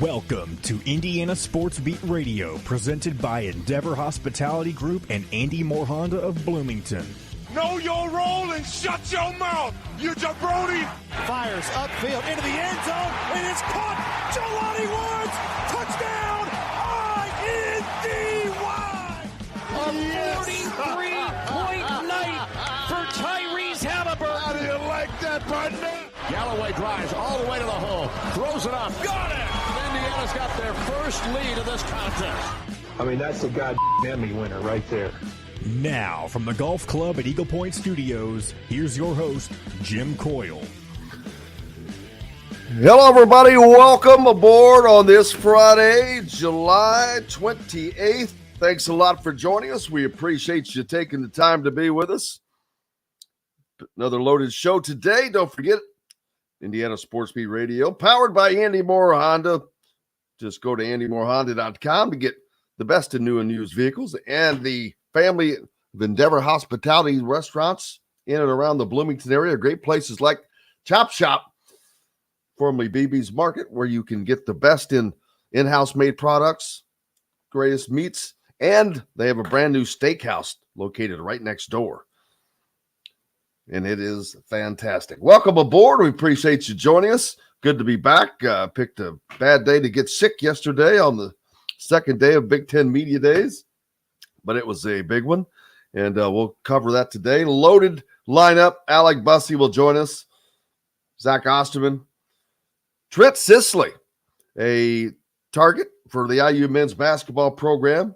Welcome to Indiana Sports Beat Radio, presented by Endeavor Hospitality Group and Andy Moore Honda of Bloomington. Know your role and shut your mouth, you jabroni! Fires upfield into the end zone, and it's caught! Jelani Woods! Touchdown! INDY! A 43-point night for Tyrese Halliburton. How do you like that, partner? Galloway drives all the way to the hole, throws it up. Got it! Indiana's got their first lead of this contest. I mean, that's a goddamn Emmy winner right there. Now, from the Golf Club at Eagle Point Studios, here's your host, Jim Coyle. Hello, everybody. Welcome aboard on this Friday, July 28th. Thanks a lot for joining us. We appreciate you taking the time to be with us. Another loaded show today. Don't forget, Indiana Sports Beat Radio, powered by Andy Moore Honda. Just go to andymoorehonda.com to get the best in new and used vehicles and the family of Endeavor Hospitality restaurants in and around the Bloomington area. Great places like Chop Shop, formerly BB's Market, where you can get the best in-house made products, greatest meats, and they have a brand new steakhouse located right next door. And it is fantastic. Welcome aboard. We appreciate you joining us. Good to be back. Picked a bad day to get sick yesterday on the second day of Big Ten Media Days, but it was a big one, and we'll cover that today. Loaded lineup. Alec Busse will join us. Zach Osterman. Trent Sisley, a target for the IU men's basketball program,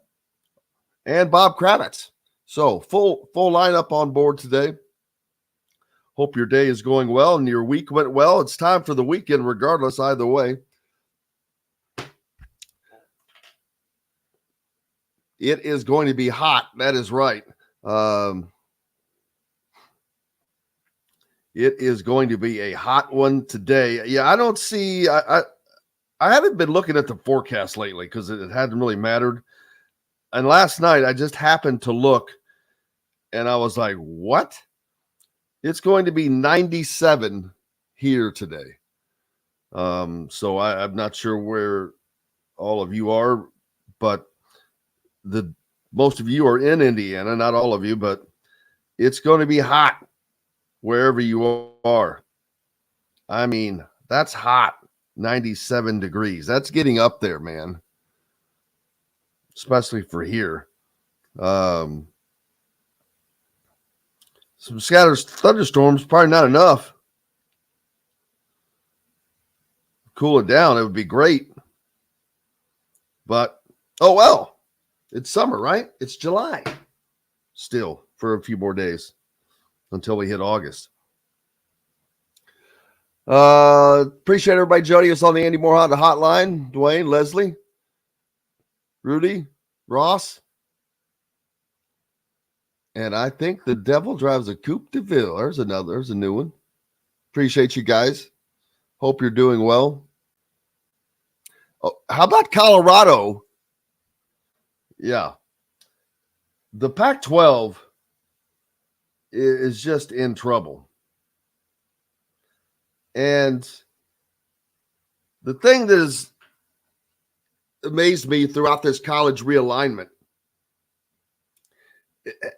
and Bob Kravitz. So full lineup on board today. Hope your day is going well and your week went well. It's time for the weekend regardless, either way. It is going to be hot. That is right. It is going to be a hot one today. Yeah, I don't see. I haven't been looking at the forecast lately because it hadn't really mattered. And last night I just happened to look, and I was like, "What?" It's going to be 97 here today. So I'm not sure where all of you are, but most of you are in Indiana, not all of you, but it's going to be hot wherever you are. I mean, that's hot, 97 degrees. That's getting up there, man, especially for here. Some scattered thunderstorms, probably not enough. Cool it down, it would be great. But, oh well. It's summer, right? It's July still for a few more days until we hit August. Appreciate everybody joining us on the Andy Moore Honda hotline. Dwayne, Leslie, Rudy, Ross. And I think the Devil drives a Coupe de Ville. There's a new one. Appreciate you guys. Hope you're doing well. Oh, how about Colorado? Yeah. The Pac-12 is just in trouble. And the thing that has amazed me throughout this college realignment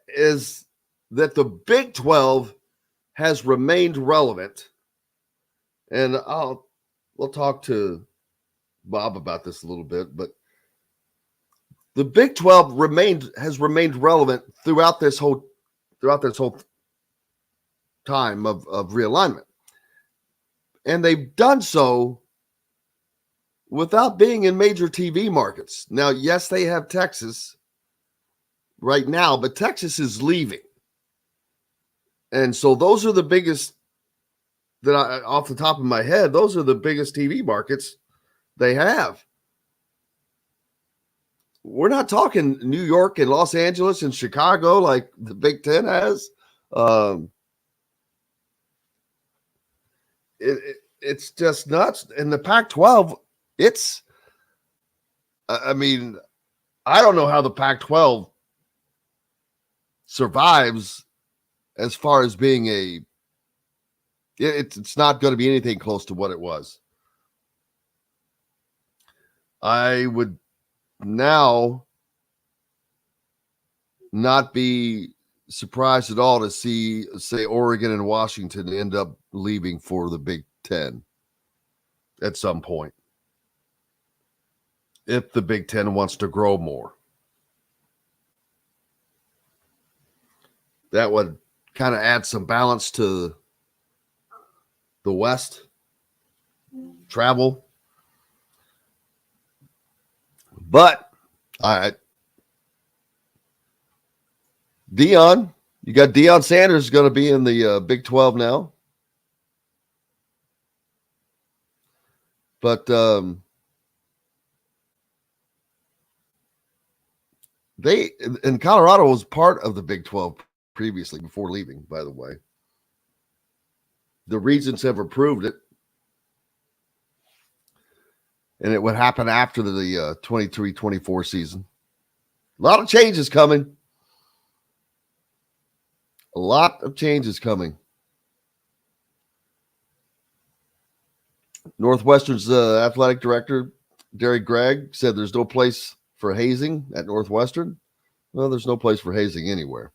is that the Big 12 has remained relevant. And we'll talk to Bob about this a little bit, but the Big 12 has remained relevant throughout this whole time of realignment. And they've done so without being in major TV markets. Now, yes, they have Texas right now, but Texas is leaving. And so those are the biggest off the top of my head, those are the biggest TV markets they have. We're not talking New York and Los Angeles and Chicago like the Big Ten has. It's just nuts. And the Pac-12, I don't know how the Pac-12 survives as far as being it's not going to be anything close to what it was. I would now not be surprised at all to see, say, Oregon and Washington end up leaving for the Big Ten at some point, if the Big Ten wants to grow more. That would kind of add some balance to the West travel. But Deion, you got Deion Sanders going to be in the Big 12 now. But they in Colorado was part of the Big 12 previously before leaving, by the way. The Regents have approved it. And it would happen after the 23-24 season. A lot of changes coming. A lot of changes coming. Northwestern's athletic director, Derek Gregg, said there's no place for hazing at Northwestern. Well, there's no place for hazing anywhere.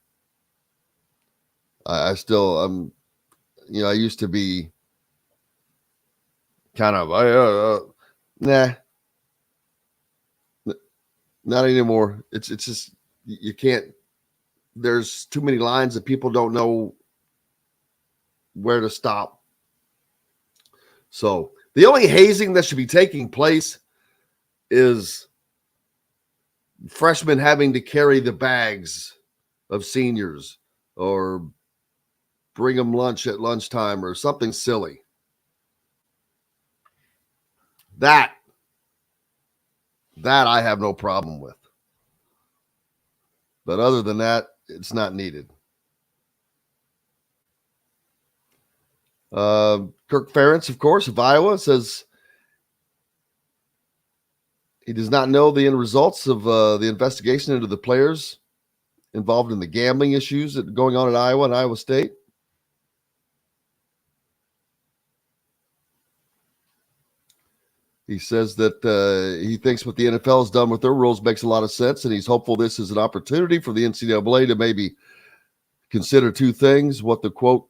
I used to be kind of, nah, not anymore. It's just, you can't, there's too many lines that people don't know where to stop. So the only hazing that should be taking place is freshmen having to carry the bags of seniors or bring them lunch at lunchtime or something silly. That I have no problem with. But other than that, it's not needed. Kirk Ferentz, of course, of Iowa, says he does not know the end results of the investigation into the players involved in the gambling issues that are going on at Iowa and Iowa State. He says that he thinks what the NFL has done with their rules makes a lot of sense, and he's hopeful this is an opportunity for the NCAA to maybe consider two things: what the quote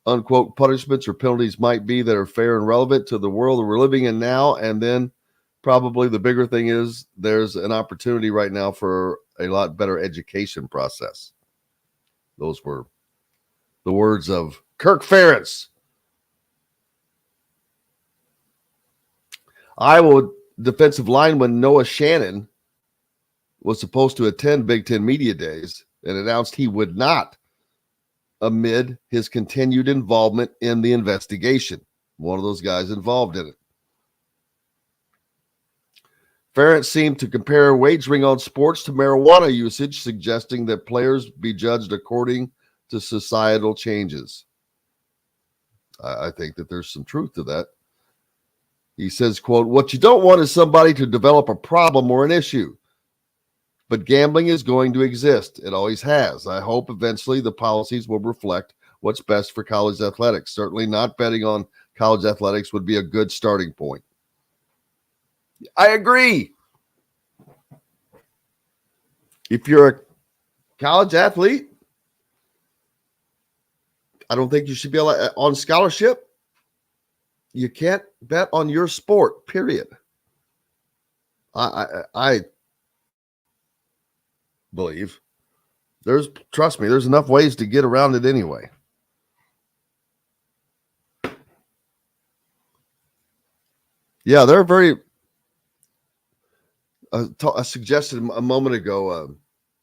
unquote punishments or penalties might be that are fair and relevant to the world that we're living in now, and then probably the bigger thing is there's an opportunity right now for a lot better education process. Those were the words of Kirk Ferentz. Iowa defensive lineman Noah Shannon was supposed to attend Big Ten Media Days and announced he would not amid his continued involvement in the investigation. One of those guys involved in it. Ferentz seemed to compare wagering on sports to marijuana usage, suggesting that players be judged according to societal changes. I think that there's some truth to that. He says, quote, "What you don't want is somebody to develop a problem or an issue. But gambling is going to exist. It always has. I hope eventually the policies will reflect what's best for college athletics. Certainly not betting on college athletics would be a good starting point." I agree. If you're a college athlete, I don't think you should be on scholarship. You can't bet on your sport, period. I believe trust me, there's enough ways to get around it anyway. Yeah, they're very, I suggested a moment ago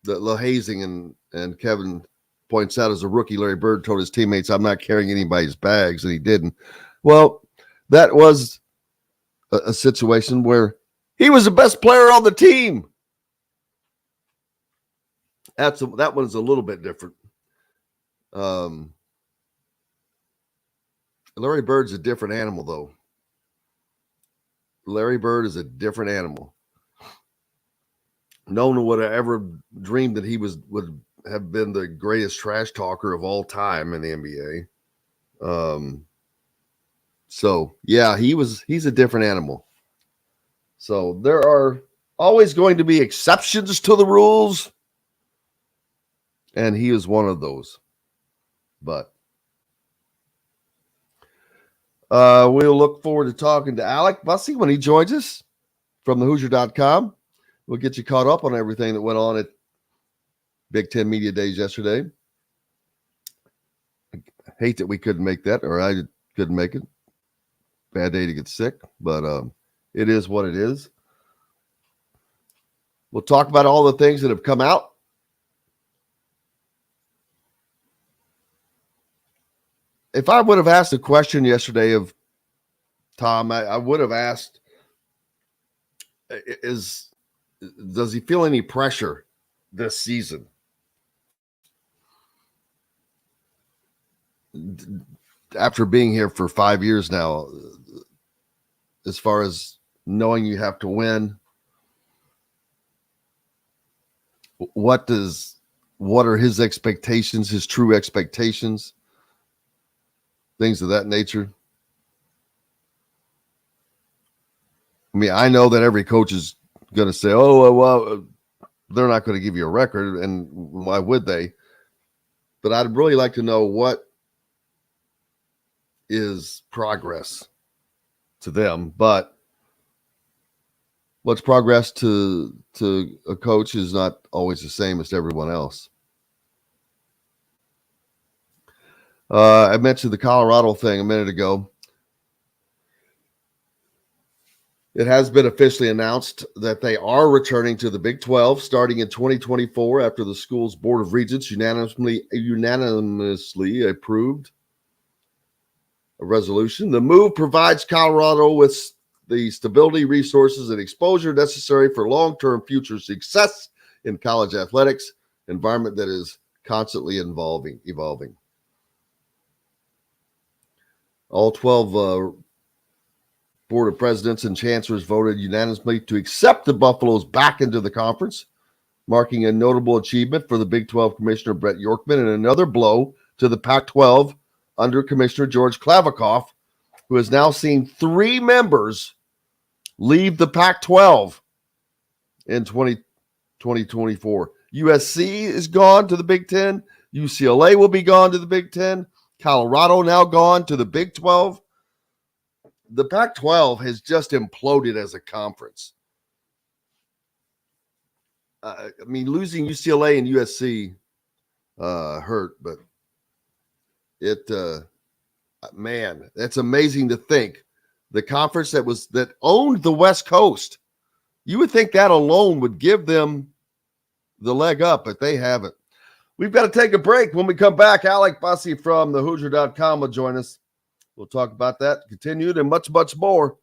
the hazing, and Kevin points out as a rookie, Larry Bird told his teammates, "I'm not carrying anybody's bags," and he didn't. Well, that was a situation where he was the best player on the team. That one's a little bit different. Larry Bird's a different animal, though. Larry Bird is a different animal. No one would have ever dreamed that he would have been the greatest trash talker of all time in the NBA. So yeah, he's a different animal. So there are always going to be exceptions to the rules, and he is one of those. But we'll look forward to talking to Alec Busse when he joins us from the Hoosier.com. We'll get you caught up on everything that went on at Big Ten Media Days yesterday. I hate that we couldn't make that, or I couldn't make it. Bad day to get sick, but it is what it is. We'll talk about all the things that have come out. If I would have asked a question yesterday of Tom, I would have asked, does he feel any pressure this season? After being here for 5 years now, as far as knowing you have to win, what are his expectations, his true expectations, things of that nature? I mean, I know that every coach is going to say, oh, well, they're not going to give you a record, and why would they? But I'd really like to know what is progress to them. But what's progress to a coach is not always the same as everyone else. I mentioned the Colorado thing a minute ago. It has been officially announced that they are returning to the Big 12 starting in 2024 after the school's Board of Regents unanimously approved a resolution. The move provides Colorado with the stability, resources, and exposure necessary for long-term future success in college athletics, environment that is constantly evolving. All 12 Board of Presidents and Chancellors voted unanimously to accept the Buffaloes back into the conference, marking a notable achievement for the Big 12 Commissioner Brett Yorkman and another blow to the Pac-12 under Commissioner George Kravitz, who has now seen 3 members leave the Pac-12 in 2024. USC is gone to the Big 10. UCLA will be gone to the Big 10. Colorado now gone to the Big 12. The Pac-12 has just imploded as a conference. I mean, losing UCLA and USC hurt, but man, that's amazing to think. The conference that owned the West Coast, you would think that alone would give them the leg up, but they haven't. We've got to take a break. When we come back, Alec Busse from the Hoosier.com will join us. We'll talk about that, continued, and much, much more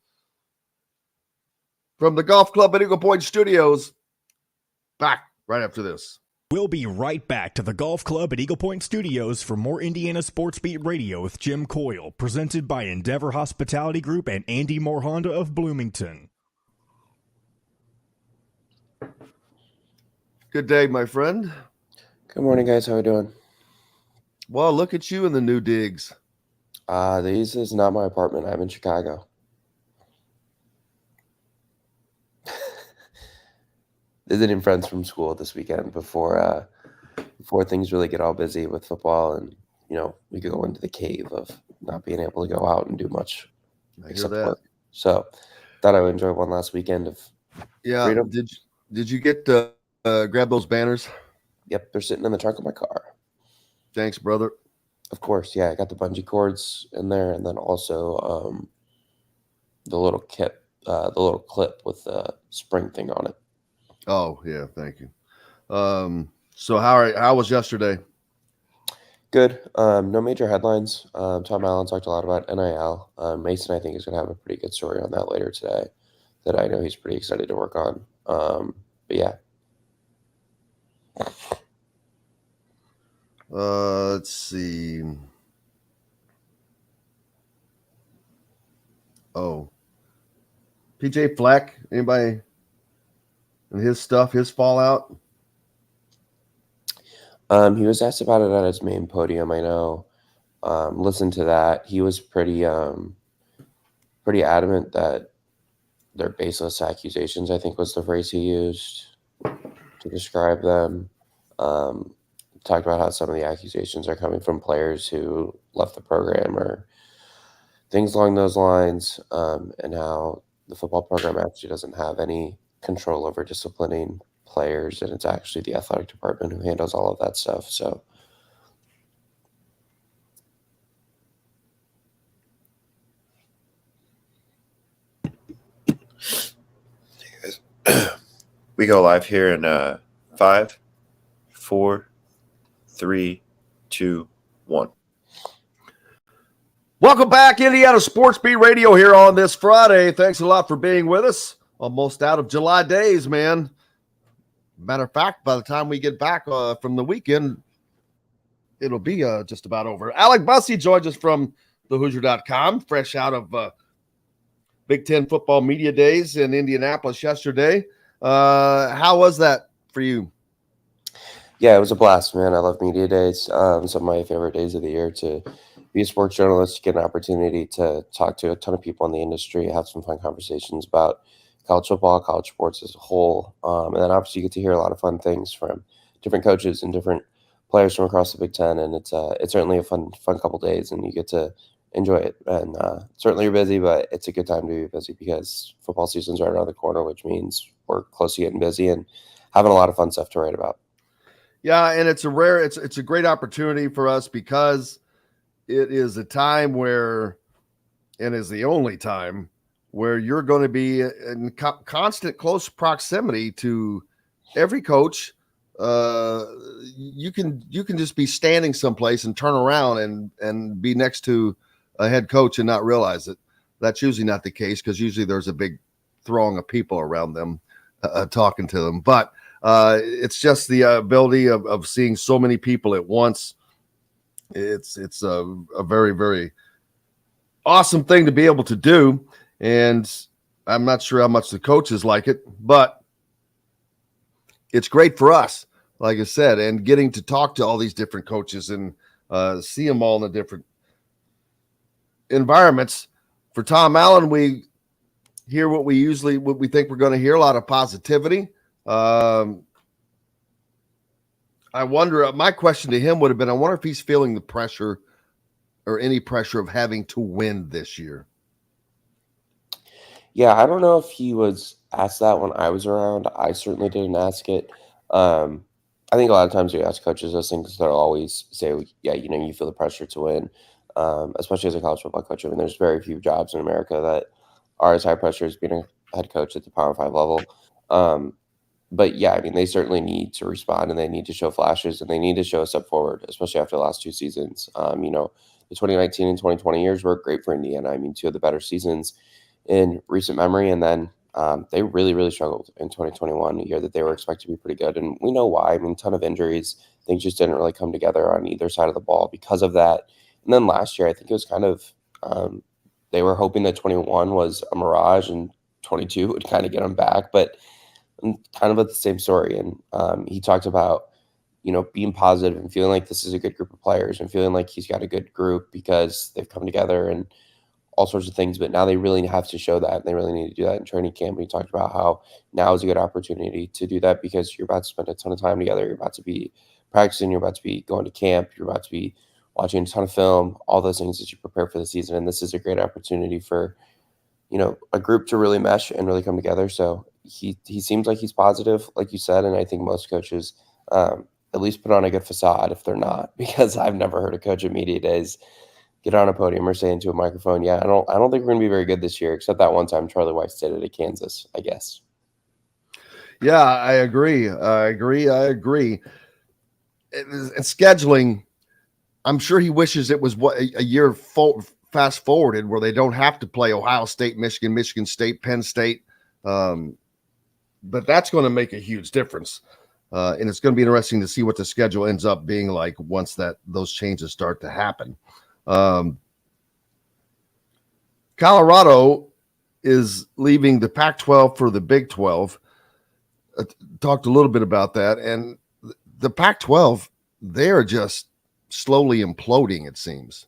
from the Golf Club at Eagle Point Studios. Back right after this. We'll be right back to the Golf Club at Eagle Point Studios for more Indiana Sports Beat Radio with Jim Coyle, presented by Endeavor Hospitality Group and Andy Moore Honda of Bloomington. Good day, my friend. Good morning, guys. How are we doing? Well, look at you in the new digs. This is not my apartment. I'm in Chicago. Visiting friends from school this weekend before things really get all busy with football, and we could go into the cave of not being able to go out and do much except work. So, thought I would enjoy one last weekend of freedom. Did you get grab those banners? Yep, they're sitting in the trunk of my car. Thanks, brother. Of course, yeah. I got the bungee cords in there, and then also the little kit, the little clip with the spring thing on it. Oh yeah, thank you. So how was yesterday? Good. No major headlines. Tom Allen talked a lot about NIL. Mason, I think, is going to have a pretty good story on that later today that I know he's pretty excited to work on. But yeah. Let's see. Oh, PJ Fleck. Anybody and his stuff, his fallout? He was asked about it at his main podium. I know. Listen to that. He was pretty adamant that they're baseless accusations, I think was the phrase he used to describe them. Talked about how some of the accusations are coming from players who left the program or things along those lines, and how the football program actually doesn't have any control over disciplining players, and it's actually the athletic department who handles all of that stuff. So we go live here in 5, 4, 3, 2, 1. Welcome back, Indiana Sports Beat Radio here on this Friday. Thanks a lot for being with us. Almost out of July days, man. Matter of fact, by the time we get back from the weekend, it'll be just about over. Alec Busse joins us from thehoosier.com, fresh out of Big Ten football media days in Indianapolis yesterday. How was that for you? yeah, it was a blast, man. I love media days. Some of my favorite days of the year to be a sports journalist, get an opportunity to talk to a ton of people in the industry, have some fun conversations about college football, college sports as a whole. And then obviously you get to hear a lot of fun things from different coaches and different players from across the Big Ten. And it's certainly a fun couple days, and you get to enjoy it. And certainly you're busy, but it's a good time to be busy because football season's right around the corner, which means we're close to getting busy and having a lot of fun stuff to write about. Yeah, and it's a great opportunity for us because it is a time where, and is the only time where you're going to be in constant close proximity to every coach. You can just be standing someplace and turn around and be next to a head coach and not realize it. That's usually not the case because usually there's a big throng of people around them talking to them. But it's just the ability of seeing so many people at once. It's a very, very awesome thing to be able to do. And I'm not sure how much the coaches like it, but it's great for us, like I said, and getting to talk to all these different coaches and see them all in the different environments. For Tom Allen, we hear what we think we're going to hear, a lot of positivity. I wonder, my question to him would have been, I wonder if he's feeling the pressure or any pressure of having to win this year. Yeah, I don't know if he was asked that when I was around. I certainly didn't ask it. I think a lot of times we ask coaches those things, they'll always say, yeah, you feel the pressure to win, especially as a college football coach. I mean, there's very few jobs in America that are as high pressure as being a head coach at the Power 5 level. But yeah, I mean, they certainly need to respond, and they need to show flashes, and they need to show a step forward, especially after the last two seasons. The 2019 and 2020 years were great for Indiana. I mean, two of the better seasons in recent memory. And then they really, really struggled in 2021, a year that they were expected to be pretty good. And we know why. I mean, a ton of injuries. Things just didn't really come together on either side of the ball because of that. And then last year, I think it was kind of they were hoping that 21 was a mirage and 22 would kind of get them back. But kind of at the same story. And he talked about, being positive and feeling like this is a good group of players and feeling like he's got a good group because they've come together and all sorts of things. But now they really have to show that, and they really need to do that in training camp. And he talked about how now is a good opportunity to do that because you're about to spend a ton of time together. You're about to be practicing. You're about to be going to camp. You're about to be watching a ton of film, all those things as you prepare for the season. And this is a great opportunity for, a group to really mesh and really come together. So he seems like he's positive, like you said. And I think most coaches at least put on a good facade if they're not, because I've never heard a coach at media days get on a podium or say into a microphone, yeah, I don't think we're going to be very good this year, except that one time Charlie Weiss did it at Kansas, I guess. Yeah, I agree. And scheduling, I'm sure he wishes it was a year fast forwarded where they don't have to play Ohio State, Michigan State, Penn State. But that's going to make a huge difference. And it's going to be interesting to see what the schedule ends up being like once those changes start to happen. Colorado is leaving the Pac-12 for the Big 12. Talked a little bit about that. And the Pac-12, they're just slowly imploding, it seems.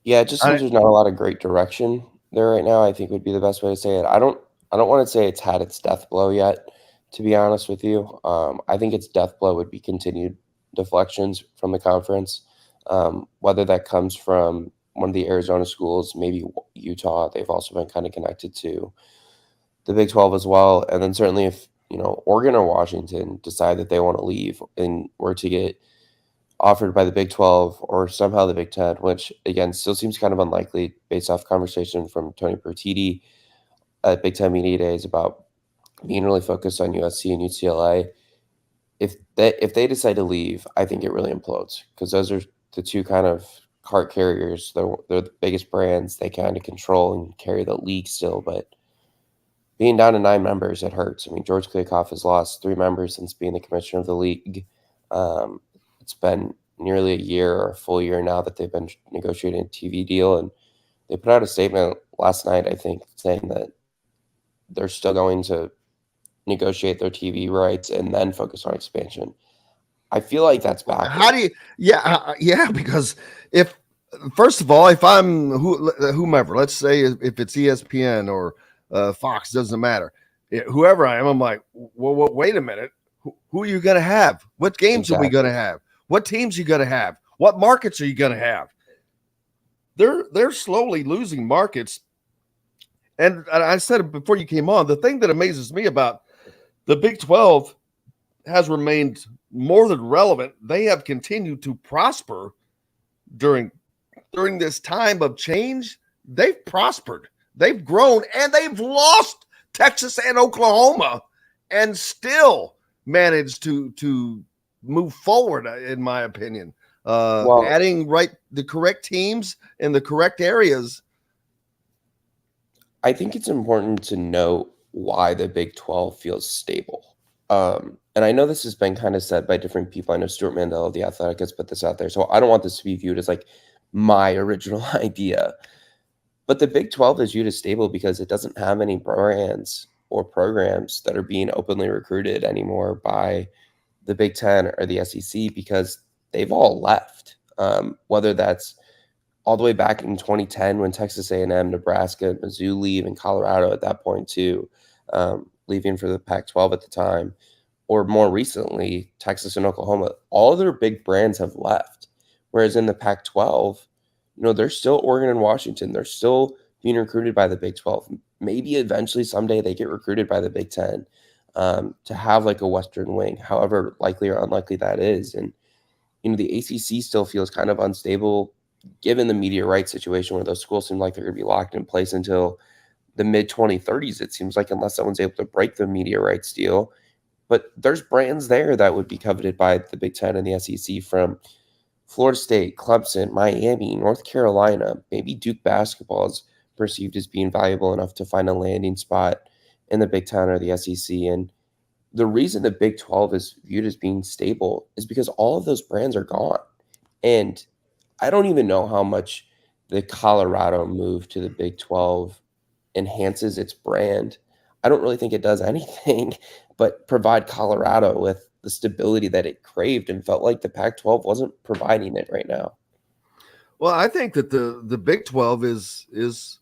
Yeah, it just seems there's not a lot of great direction there right now, I think would be the best way to say it. I don't want to say it's had its death blow yet, to be honest with you. I think its death blow would be continued deflections from the conference, whether that comes from one of the Arizona schools, maybe Utah. They've also been kind of connected to the Big 12 as well. And then certainly if, Oregon or Washington decide that they want to leave and were to get offered by the Big 12 or somehow the Big 10, which again still seems kind of unlikely based off conversation from Tony Pertiti at Big 10 Media Days about being really focused on USC and UCLA. If they decide to leave, I think it really implodes because those are the two kind of cart carriers. They're the biggest brands. They kind of control and carry the league still, but being down to 9 members, it hurts. I mean, George Kliavkoff has lost 3 members since being the commissioner of the league. It's been nearly a year or a full year now that they've been negotiating a TV deal, and they put out a statement last night, I think, saying that they're still going to negotiate their TV rights and then focus on expansion. I feel like that's back. How do you? Yeah, because if first of all, if I'm whomever, let's say if it's ESPN or Fox, doesn't matter. Whoever I am, I'm like, well, wait a minute. Who are you going to have? What games are we going to have? What teams are you going to have? What markets are you going to have? They're slowly losing markets. And I said it before you came on, the thing that amazes me about the Big 12 has remained more than relevant. They have continued to prosper during this time of change. They've prospered. They've grown, and they've lost Texas and Oklahoma and still managed to move forward, in my opinion. Adding the correct teams in the correct areas. I think it's important to know why the Big 12 feels stable. And I know this has been kind of said by different people. I know Stuart Mandel of The Athletic has put this out there. So I don't want this to be viewed as like my original idea. But the Big 12 is viewed as stable because it doesn't have any brands or programs that are being openly recruited anymore by the Big 10 or the SEC because they've all left. Whether that's all the way back in 2010 when Texas A&M, Nebraska, Mizzou leave, and Colorado at that point too, leaving for the Pac-12 at the time, or more recently, Texas and Oklahoma, all of their big brands have left. Whereas in the Pac-12, there's still Oregon and Washington. They're still being recruited by the Big 12. Maybe eventually someday they get recruited by the Big 10 to have like a Western wing, however likely or unlikely that is. And, the ACC still feels kind of unstable given the media rights situation where those schools seem like they're going to be locked in place until the mid-2030s, it seems like, unless someone's able to break the media rights deal. But there's brands there that would be coveted by the Big 10 and the SEC from Florida State, Clemson, Miami, North Carolina. Maybe Duke basketball is perceived as being valuable enough to find a landing spot in the Big 10 or the SEC. And the reason the Big 12 is viewed as being stable is because all of those brands are gone. And I don't even know how much the Colorado move to the Big 12 enhances its brand. I don't really think it does anything but provide Colorado with the stability that it craved and felt like the Pac-12 wasn't providing it right now. Well, I think that the Big 12 is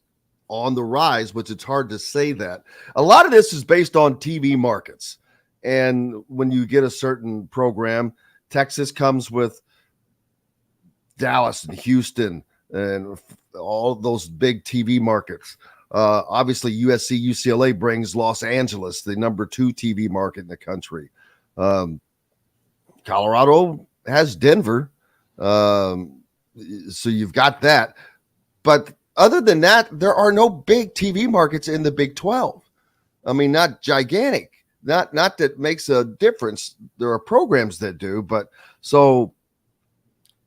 on the rise, which it's hard to say that. A lot of this is based on TV markets. And when you get a certain program, Texas comes with Dallas and Houston and all those big TV markets. Obviously, USC, UCLA brings Los Angeles, the number 2 TV market in the country. Colorado has Denver. So you've got that. But other than that, there are no big TV markets in the Big 12. I mean, not gigantic. Not that makes a difference. There are programs that do. But so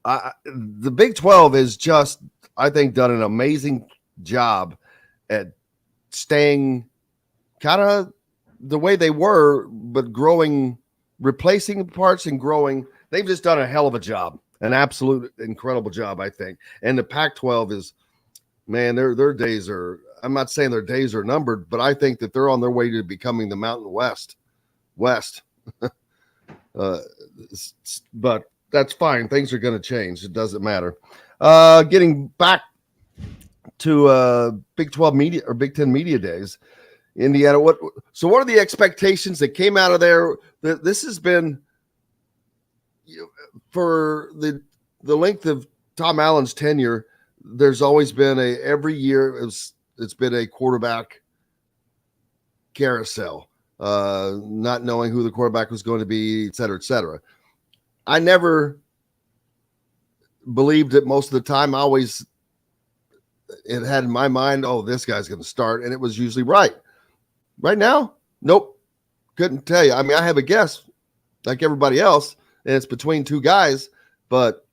the Big 12 is just, I think, done an amazing job at staying kind of the way they were, but growing, replacing parts and growing. They've just done a hell of a job, an absolute incredible job, I think. And the Pac-12 is, man, their days are, I'm not saying their days are numbered, but I think that they're on their way to becoming the Mountain West. But that's fine. Things are going to change. It doesn't matter. Getting back to Big 12 media or Big 10 media days. Indiana, what are the expectations that came out of there? This has been, for the length of Tom Allen's tenure, there's always been every year it's been a quarterback carousel, not knowing who the quarterback was going to be, et cetera, et cetera. I never believed it most of the time. It had in my mind, oh, this guy's going to start, and it was usually right. Right now, nope, couldn't tell you. I mean, I have a guess like everybody else, and it's between two guys, but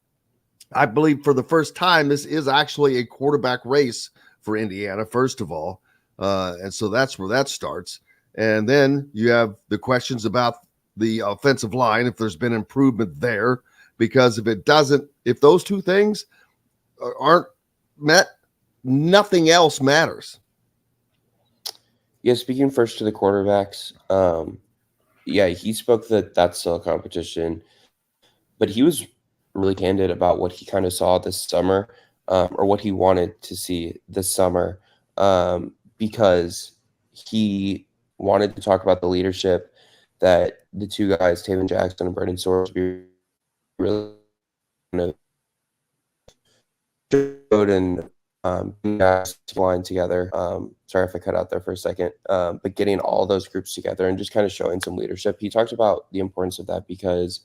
I believe for the first time, this is actually a quarterback race for Indiana, first of all. And so that's where that starts. And then you have the questions about the offensive line, if there's been improvement there, because if those two things aren't met, nothing else matters. Yeah, speaking first to the quarterbacks, he spoke that that's still a competition, but he was really candid about what he kind of saw this summer, or what he wanted to see this summer, because he wanted to talk about the leadership that the two guys, Taven Jackson and Brendan Sorsby, really kind of showed and line together. Sorry if I cut out there for a second, but getting all those groups together and just kind of showing some leadership. He talked about the importance of that because,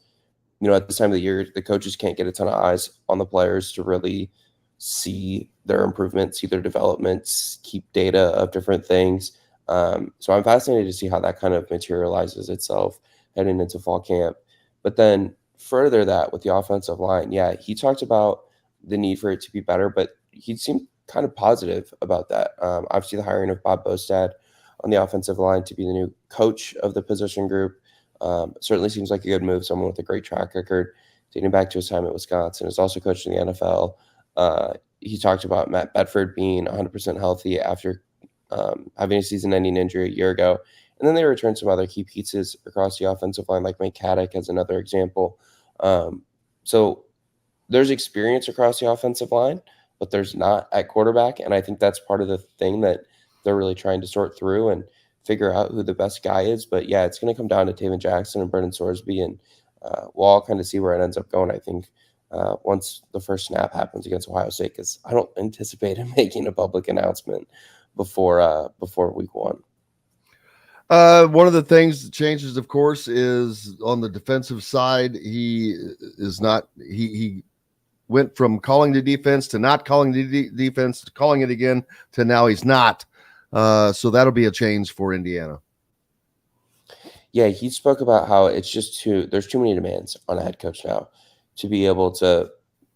at this time of the year, the coaches can't get a ton of eyes on the players to really see their improvements, see their developments, keep data of different things. So I'm fascinated to see how that kind of materializes itself heading into fall camp. But then further that with the offensive line, he talked about the need for it to be better, but he seemed kind of positive about that. Obviously, the hiring of Bob Bostad on the offensive line to be the new coach of the position group certainly seems like a good move. Someone with a great track record dating back to his time at Wisconsin, is also coached in the NFL. He talked about Matt Bedford being 100% healthy after having a season-ending injury a year ago. And then they returned some other key pieces across the offensive line, like Mike Haddock as another example. So there's experience across the offensive line, but there's not at quarterback. And I think that's part of the thing that they're really trying to sort through and figure out who the best guy is. But it's going to come down to Taven Jackson and Brendan Sorsby, and we'll all kind of see where it ends up going, I think, once the first snap happens against Ohio State, because I don't anticipate him making a public announcement before week one. One of the things that changes, of course, is on the defensive side. He went from calling the defense to not calling the defense to calling it again to now he's not. So that'll be a change for Indiana. Yeah, he spoke about how it's just there's too many demands on a head coach now to be able to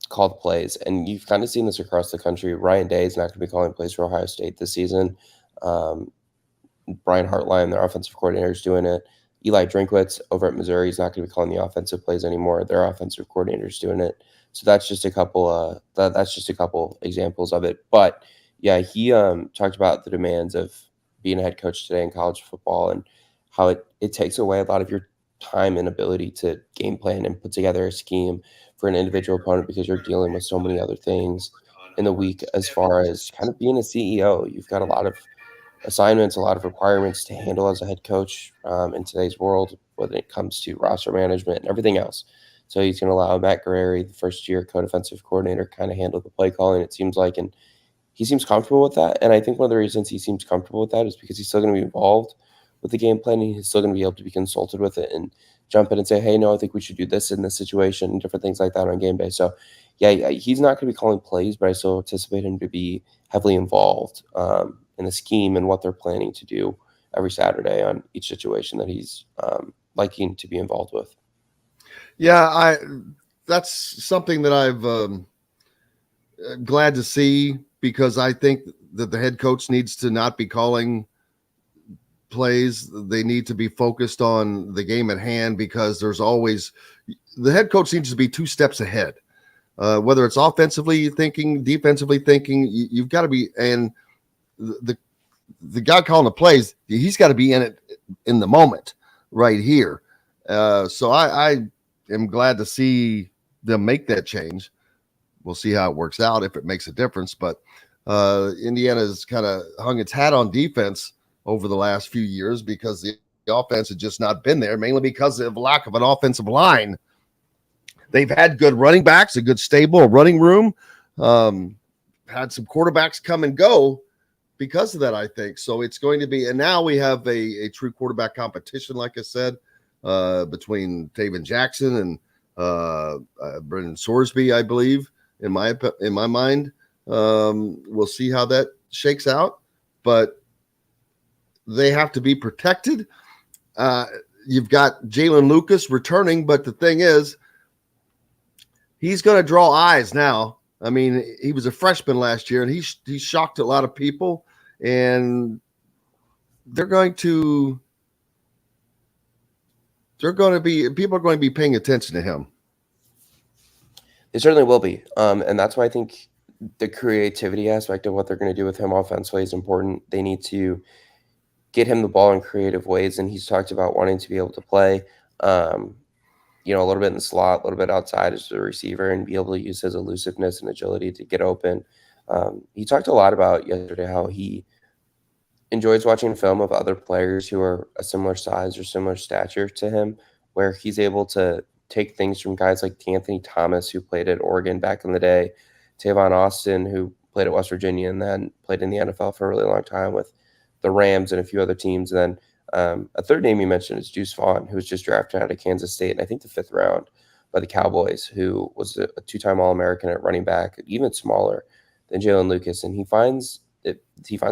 call the plays. And you've kind of seen this across the country. Ryan Day is not going to be calling plays for Ohio State this season. Brian Hartline, their offensive coordinator, is doing it. Eli Drinkwitz over at Missouri is not going to be calling the offensive plays anymore. Their offensive coordinator is doing it. So that's just a couple. That's just a couple examples of it. But he talked about the demands of being a head coach today in college football and how it takes away a lot of your time and ability to game plan and put together a scheme for an individual opponent, because you're dealing with so many other things in the week as far as kind of being a CEO. You've got a lot of assignments, a lot of requirements to handle as a head coach in today's world, when it comes to roster management and everything else. So he's going to allow Matt Guerrieri, the first-year co-defensive coordinator, kind of handle the play calling, it seems like, and he seems comfortable with that. And I think one of the reasons he seems comfortable with that is because he's still going to be involved with the game planning. He's still going to be able to be consulted with it and jump in and say, hey, no, I think we should do this in this situation, and different things like that on game day. So, he's not going to be calling plays, but I still anticipate him to be heavily involved in the scheme and what they're planning to do every Saturday on each situation that he's liking to be involved with. Yeah, that's something that I've glad to see, because I think that the head coach needs to not be calling plays. They need to be focused on the game at hand, because there's always the head coach needs to be 2 steps ahead, whether it's offensively thinking, defensively thinking. You've got to be, and the guy calling the plays, he's got to be in it in the moment right here. So I am glad to see them make that change. We'll see how it works out, if it makes a difference. But Indiana's kind of hung its hat on defense over the last few years because the offense had just not been there, mainly because of lack of an offensive line. They've had good running backs, a good stable running room, had some quarterbacks come and go because of that, I think. So it's going to be, and now we have a true quarterback competition, like I said, between Taven Jackson and Brendan Sorsby, I believe, in my mind. We'll see how that shakes out, but they have to be protected. You've got Jalen Lucas returning, but the thing is, he's going to draw eyes now. I mean, he was a freshman last year, and he shocked a lot of people, and people are going to be paying attention to him. They certainly will be. And that's why I think the creativity aspect of what they're going to do with him offensively is important. They need to get him the ball in creative ways. And he's talked about wanting to be able to play, a little bit in the slot, a little bit outside as a receiver, and be able to use his elusiveness and agility to get open. He talked a lot about yesterday how he enjoys watching film of other players who are a similar size or similar stature to him, where he's able to take things from guys like Anthony Thomas, who played at Oregon back in the day, Tavon Austin, who played at West Virginia and then played in the NFL for a really long time with the Rams and a few other teams. And then a third name you mentioned is Juice Vaughn, who was just drafted out of Kansas State, and I think the 5th round by the Cowboys, who was a 2-time All-American at running back, even smaller than Jalen Lucas. And he finds a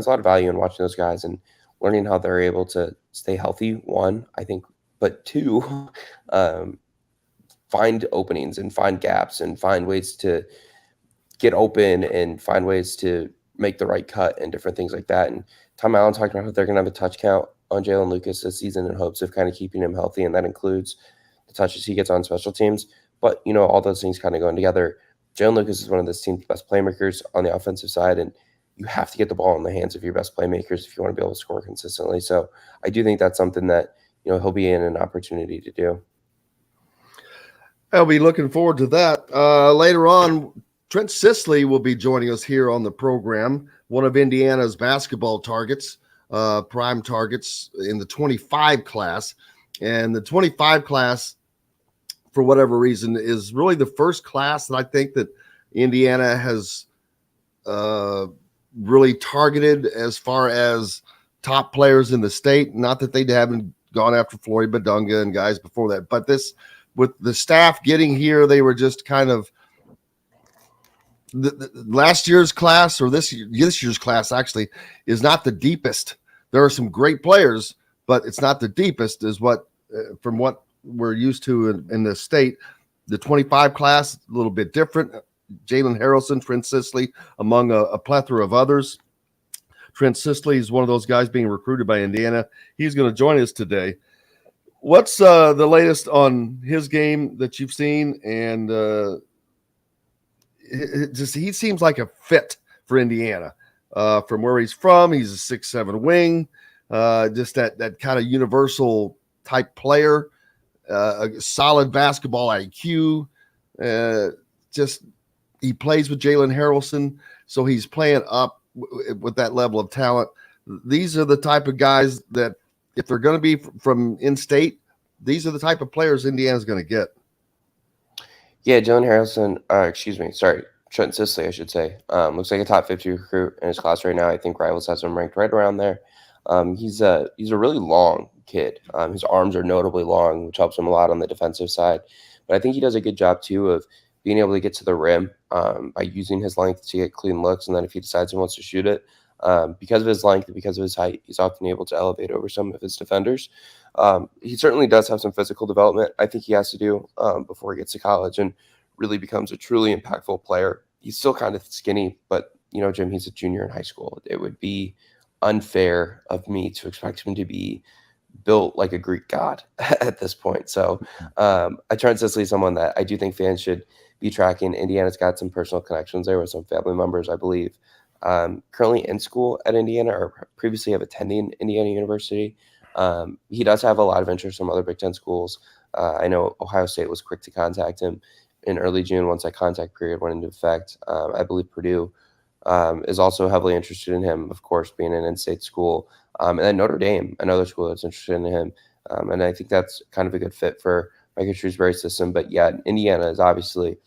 lot of value in watching those guys and learning how they're able to stay healthy, one, I think, but two, find openings and find gaps and find ways to get open and find ways to make the right cut and different things like that. And Tom Allen talked about how they're going to have a touch count on Jalen Lucas this season in hopes of kind of keeping him healthy, and that includes the touches he gets on special teams. But, all those things kind of going together. Jalen Lucas is one of this team's best playmakers on the offensive side, and you have to get the ball in the hands of your best playmakers if you want to be able to score consistently. So I do think that's something that, he'll be in an opportunity to do. I'll be looking forward to that. Later on, Trent Sisley will be joining us here on the program, one of Indiana's basketball targets, prime targets in the 25 class. And the 25 class, for whatever reason, is really the first class that I think that Indiana has really targeted as far as top players in the state. Not that they haven't gone after Flory Badunga and guys before that, but this, with the staff getting here, they were just kind of the last year's class, or this year's class actually is not the deepest. There are some great players, but it's not the deepest is what from what we're used to in the state. The 25 class, a little bit different. Jalen Harrelson, Trent Sisley, among a plethora of others. Trent Sisley is one of those guys being recruited by Indiana. He's going to join us today. What's the latest on his game that you've seen? And he seems like a fit for Indiana. From where he's from, he's a 6'7" wing, just that kind of universal type player, a solid basketball IQ. He plays with Jalen Harrelson, so he's playing up with that level of talent. These are the type of guys that, if they're going to be from in-state, these are the type of players Indiana's going to get. Yeah, Jalen Harrelson, Trent Sisley, I should say. Looks like a top 50 recruit in his class right now. I think Rivals has him ranked right around there. He's a really long kid. His arms are notably long, which helps him a lot on the defensive side. But I think he does a good job, too, of being able to get to the rim by using his length to get clean looks. And then if he decides he wants to shoot it, because of his length and because of his height, he's often able to elevate over some of his defenders. He certainly does have some physical development I think he has to do before he gets to college and really becomes a truly impactful player. He's still kind of skinny, but, Jim, he's a junior in high school. It would be unfair of me to expect him to be built like a Greek god at this point. So Trent Sisley is someone that I do think fans should be tracking. Indiana's got some personal connections there with some family members, I believe, currently in school at Indiana or previously have attending Indiana University. He does have a lot of interest from other Big Ten schools. I know Ohio State was quick to contact him in early June once that contact period went into effect. I believe Purdue is also heavily interested in him, of course, being an in-state school. And then Notre Dame, another school that's interested in him. And I think that's kind of a good fit for Micah Shrewsbury's system. But yeah, Indiana is obviously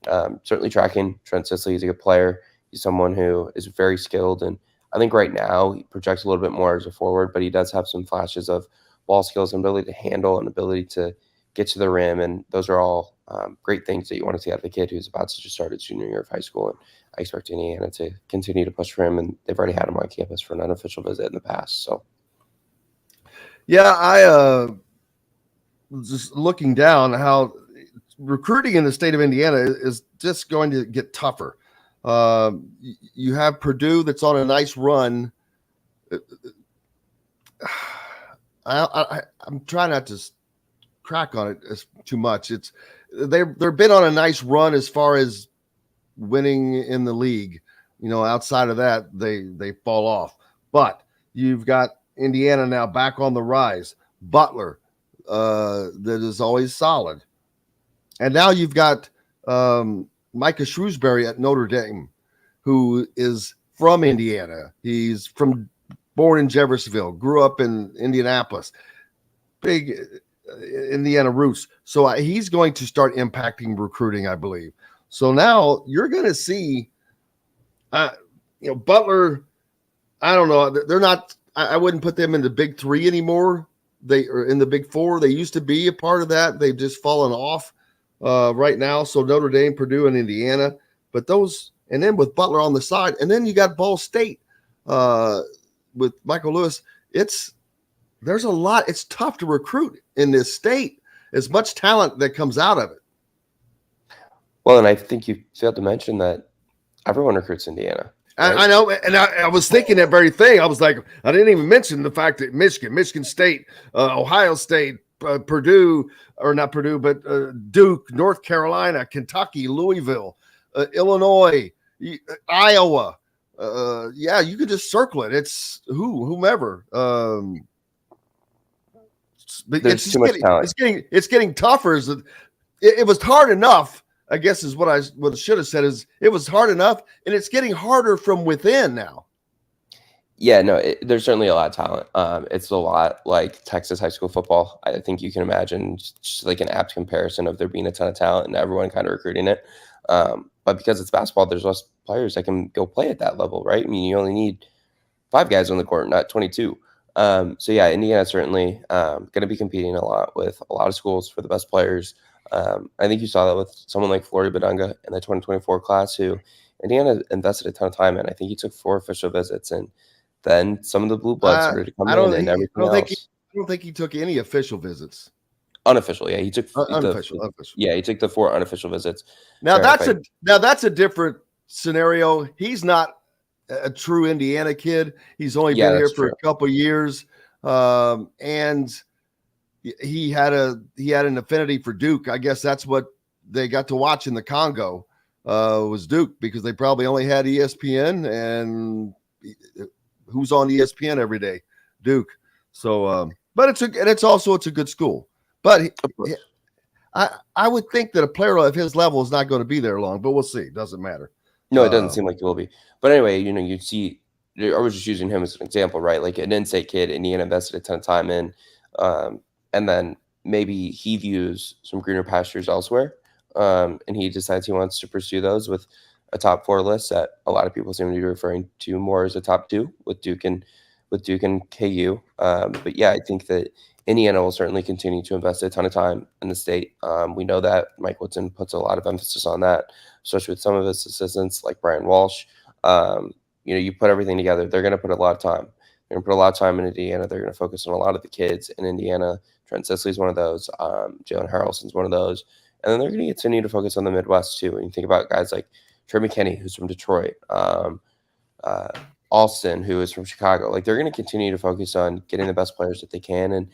certainly tracking. Trent Sisley is a good player. He's someone who is very skilled. And I think right now he projects a little bit more as a forward, but he does have some flashes of ball skills and ability to handle and ability to get to the rim. And those are all great things that you want to see out of a kid who's about to just start his junior year of high school. And I expect Indiana to continue to push for him. And they've already had him on campus for an unofficial visit in the past. So, yeah, I just looking down how recruiting in the state of Indiana is just going to get tougher. You have Purdue that's on a nice run. I'm trying not to crack on it as too much. They've been on a nice run as far as winning in the league. Outside of that, they fall off. But you've got Indiana now back on the rise. Butler, that is always solid. And now you've got Micah Shrewsbury at Notre Dame, who is from Indiana. He's born in Jeffersonville, grew up in Indianapolis, big Indiana roots. So he's going to start impacting recruiting, I believe. So now you're going to see, Butler. I don't know. They're not. I wouldn't put them in the big three anymore. They are in the big four. They used to be a part of that. They've just fallen off right now. So Notre Dame, Purdue, and Indiana. But those, and then with Butler on the side, and then you got Ball State with Michael Lewis. There's a lot. It's tough to recruit in this state. As much talent that comes out of it. Well, and I think you failed to mention that everyone recruits Indiana. Right? I know, and I was thinking that very thing. I was like, I didn't even mention the fact that Michigan State, Ohio State, Purdue, or not Purdue, but Duke, North Carolina, Kentucky, Louisville, Illinois, Iowa. You could just circle it. It's whomever. There's too much talent. It's getting tougher. It was hard enough, I guess, is what I should have said. Is it was hard enough, and it's getting harder from within now. Yeah, no, there's certainly a lot of talent. It's a lot like Texas high school football. I think you can imagine just like an apt comparison of there being a ton of talent and everyone kind of recruiting it. But because it's basketball, there's less players that can go play at that level, right? I mean, you only need 5 guys on the court, not 22. So yeah, Indiana certainly going to be competing a lot with a lot of schools for the best players. I think you saw that with someone like Flory Badunga in the 2024 class, who Indiana invested a ton of time in. I think he took 4 official visits, and then some of the blue bloods started to come in and everything else. I don't think he took any official visits. Unofficial, yeah, he took unofficial. Yeah, he took the 4 unofficial visits. Now that's a different scenario. He's not a true Indiana kid. He's only been here for a couple of years, and he had an affinity for Duke. I guess that's what they got to watch in the Congo was Duke, because they probably only had ESPN, and who's on ESPN every day? Duke. So, but it's a good school. But I would think that a player of his level is not going to be there long, but we'll see. It doesn't matter. No, it doesn't seem like it will be. But anyway, you see, I was just using him as an example, right? Like an in-state kid, Indiana invested a ton of time in, and then maybe he views some greener pastures elsewhere, and he decides he wants to pursue those with a top 4 list that a lot of people seem to be referring to more as a top 2 with Duke and KU. But yeah, I think that Indiana will certainly continue to invest a ton of time in the state. We know that Mike Woodson puts a lot of emphasis on that, especially with some of his assistants like Brian Walsh. You put everything together, they're going to put a lot of time. They're going to put a lot of time in Indiana. They're going to focus on a lot of the kids in Indiana. Trent Sisley is one of those. Jalen Harrelson's one of those. And then they're going to continue to focus on the Midwest too. And you think about guys like Trey McKinney, who's from Detroit, Alston, who is from Chicago. Like, they're going to continue to focus on getting the best players that they can. And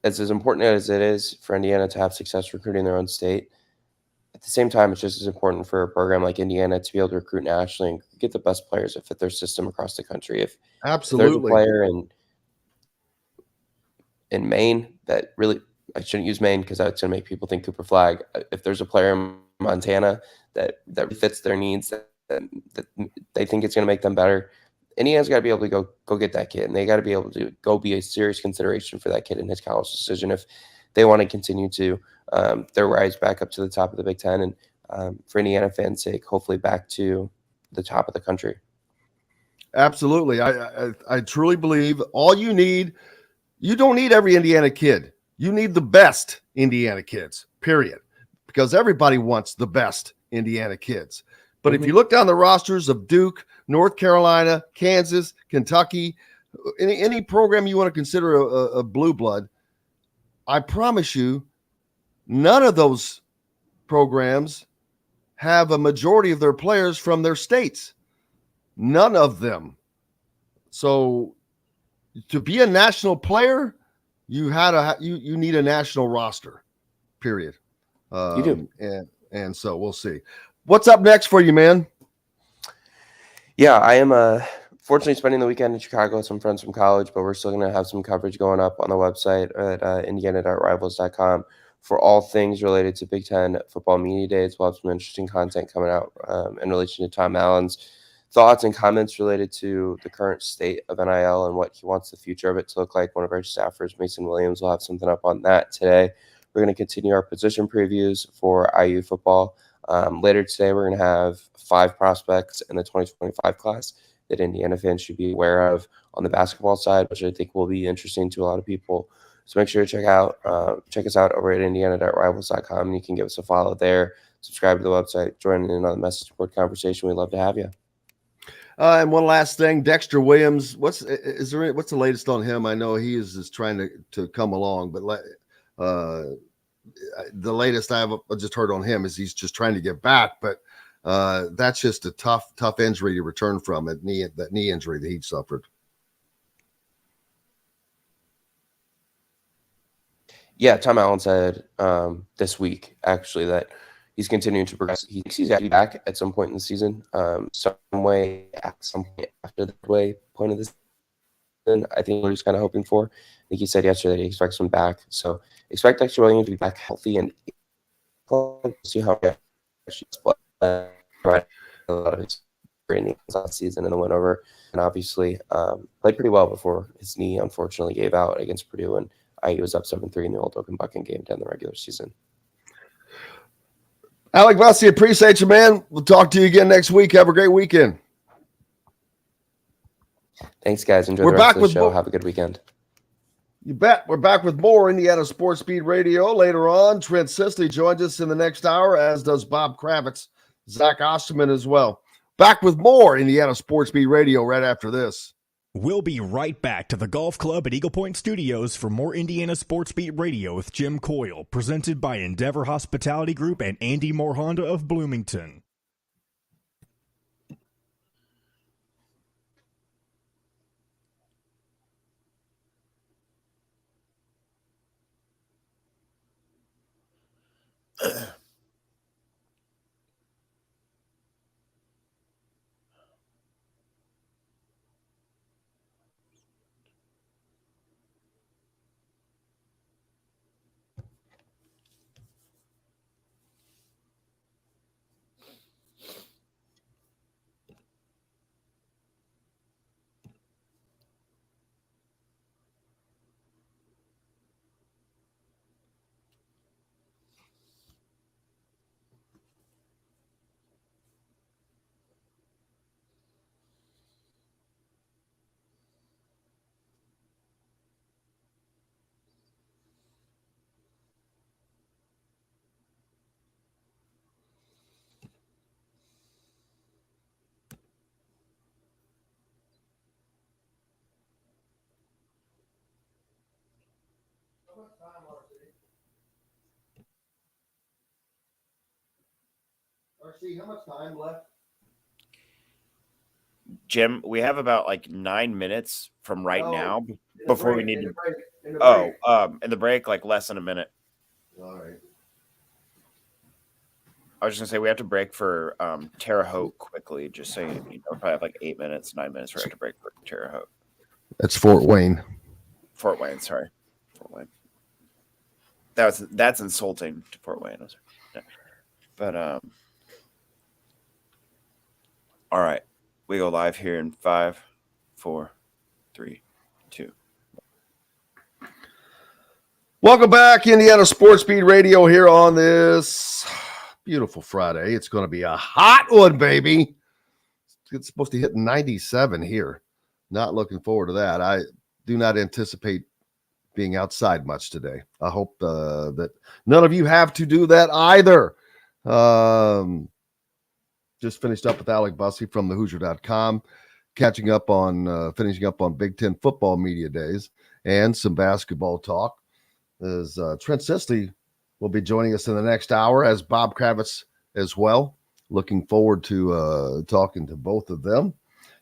as important as it is for Indiana to have success recruiting their own state, at the same time, it's just as important for a program like Indiana to be able to recruit nationally and get the best players that fit their system across the country. If there's a player in Maine that really, I shouldn't use Maine because that's going to make people think Cooper Flag. If there's a player in Montana that fits their needs, that that they think it's going to make them better. Indiana's got to be able to go get that kid, and they got to be able to go be a serious consideration for that kid in his college decision if they want to continue to their rise back up to the top of the Big Ten, and for Indiana fans' sake, hopefully back to the top of the country. Absolutely. I truly believe all you need, you don't need every Indiana kid. You need the best Indiana kids, period, because everybody wants the best Indiana kids. But if you look down the rosters of Duke, North Carolina, Kansas, Kentucky, any program you want to consider a blue blood, I promise you, none of those programs have a majority of their players from their states. None of them. So to be a national player, you need a national roster, period. You do. And so we'll see. What's up next for you, man? Yeah, I am fortunately spending the weekend in Chicago with some friends from college, but we're still going to have some coverage going up on the website at indiana.rivals.com for all things related to Big Ten football media days. We'll have some interesting content coming out in relation to Tom Allen's thoughts and comments related to the current state of NIL and what he wants the future of it to look like. One of our staffers, Mason Williams, will have something up on that today. We're going to continue our position previews for IU football. Later today, we're going to have 5 prospects in the 2025 class that Indiana fans should be aware of on the basketball side, which I think will be interesting to a lot of people. So make sure to check us out over at indiana.rivals.com, and you can give us a follow there, subscribe to the website, join in on the message board conversation. We'd love to have you. And one last thing, Dexter Williams. What's the latest on him? I know he is just trying to come along, but the latest I just heard on him is he's just trying to get back. But that's just a tough injury to return from, that knee injury that he suffered. Yeah, Tom Allen said this week actually that he's continuing to progress. He thinks he's actually back at some point in the season, some point after the point of the season. I think we're just kind of hoping for. I think he said yesterday that he expects him back. So expect Dexter Williams to be back healthy and see how he actually plays. A lot of his great last season and the win over, and obviously played pretty well before his knee unfortunately gave out against Purdue, and IU was up 7-3 in the old Open Bucket game down the regular season. Alec, Busse, appreciate you, man. We'll talk to you again next week. Have a great weekend. Thanks, guys. Enjoy the rest of the show. Have a good weekend. You bet. We're back with more Indiana Sports Beat Radio later on. Trent Sisley joins us in the next hour, as does Bob Kravitz, Zach Osterman as well. Back with more Indiana Sports Beat Radio right after this. We'll be right back to the Golf Club at Eagle Point Studios for more Indiana Sports Beat Radio with Jim Coyle, presented by Endeavor Hospitality Group and Andy Moore Honda of Bloomington. RC, how much time left? Jim, we have about 9 minutes from now before we need to. In the break, less than a minute. All right. I was just gonna say we have to break for Terre Haute quickly. Just saying, probably have 8 minutes, 9 minutes for to break for Terre Haute. That's Fort Wayne. Fort Wayne, sorry, Fort Wayne. That's insulting to Fort Wayne. But All right. We go live here in 5, 4, 3, 2. Welcome back, Indiana Sports Beat Radio, here on this beautiful Friday. It's going to be a hot one, baby. It's supposed to hit 97 here. Not looking forward to that. I do not anticipate being outside much today. I hope that none of you have to do that either. Just finished up with Alec Busse from thehoosier.com, finishing up on Big Ten football media days and some basketball talk. As Trent Sisley will be joining us in the next hour, as Bob Kravitz as well. Looking forward to talking to both of them.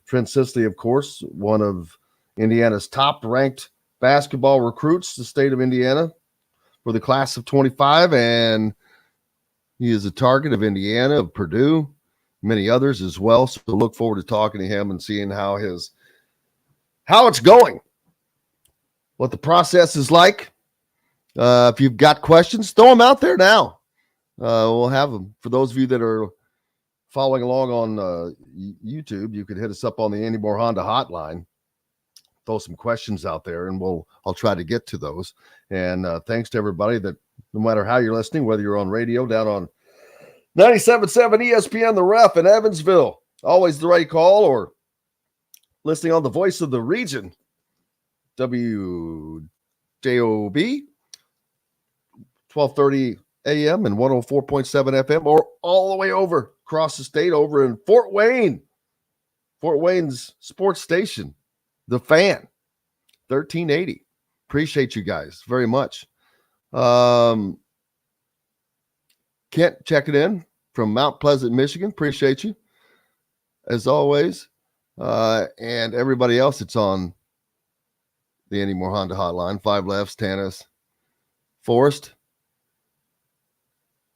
Trent Sisley, of course, one of Indiana's top-ranked basketball recruits, the state of Indiana, for the class of 25, and he is a target of Indiana, of Purdue, many others as well. So look forward to talking to him and seeing how it's going, what the process is like. If you've got questions, throw them out there now. We'll have them. For those of you that are following along on YouTube, you could hit us up on the Andy Moore Honda hotline. Throw some questions out there, and I'll try to get to those. And thanks to everybody that, no matter how you're listening, whether you're on radio, down on 97.7 ESPN, The Ref in Evansville, always the right call, or listening on the Voice of the Region, WJOB, 1230 AM and 104.7 FM, or all the way over across the state over in Fort Wayne's sports station, The Fan, 1380. Appreciate you guys very much. Kent checking in from Mount Pleasant, Michigan. Appreciate you, as always. And everybody else that's on the Andy Moore Honda hotline, 5 Lefts, Tanis, Forrest,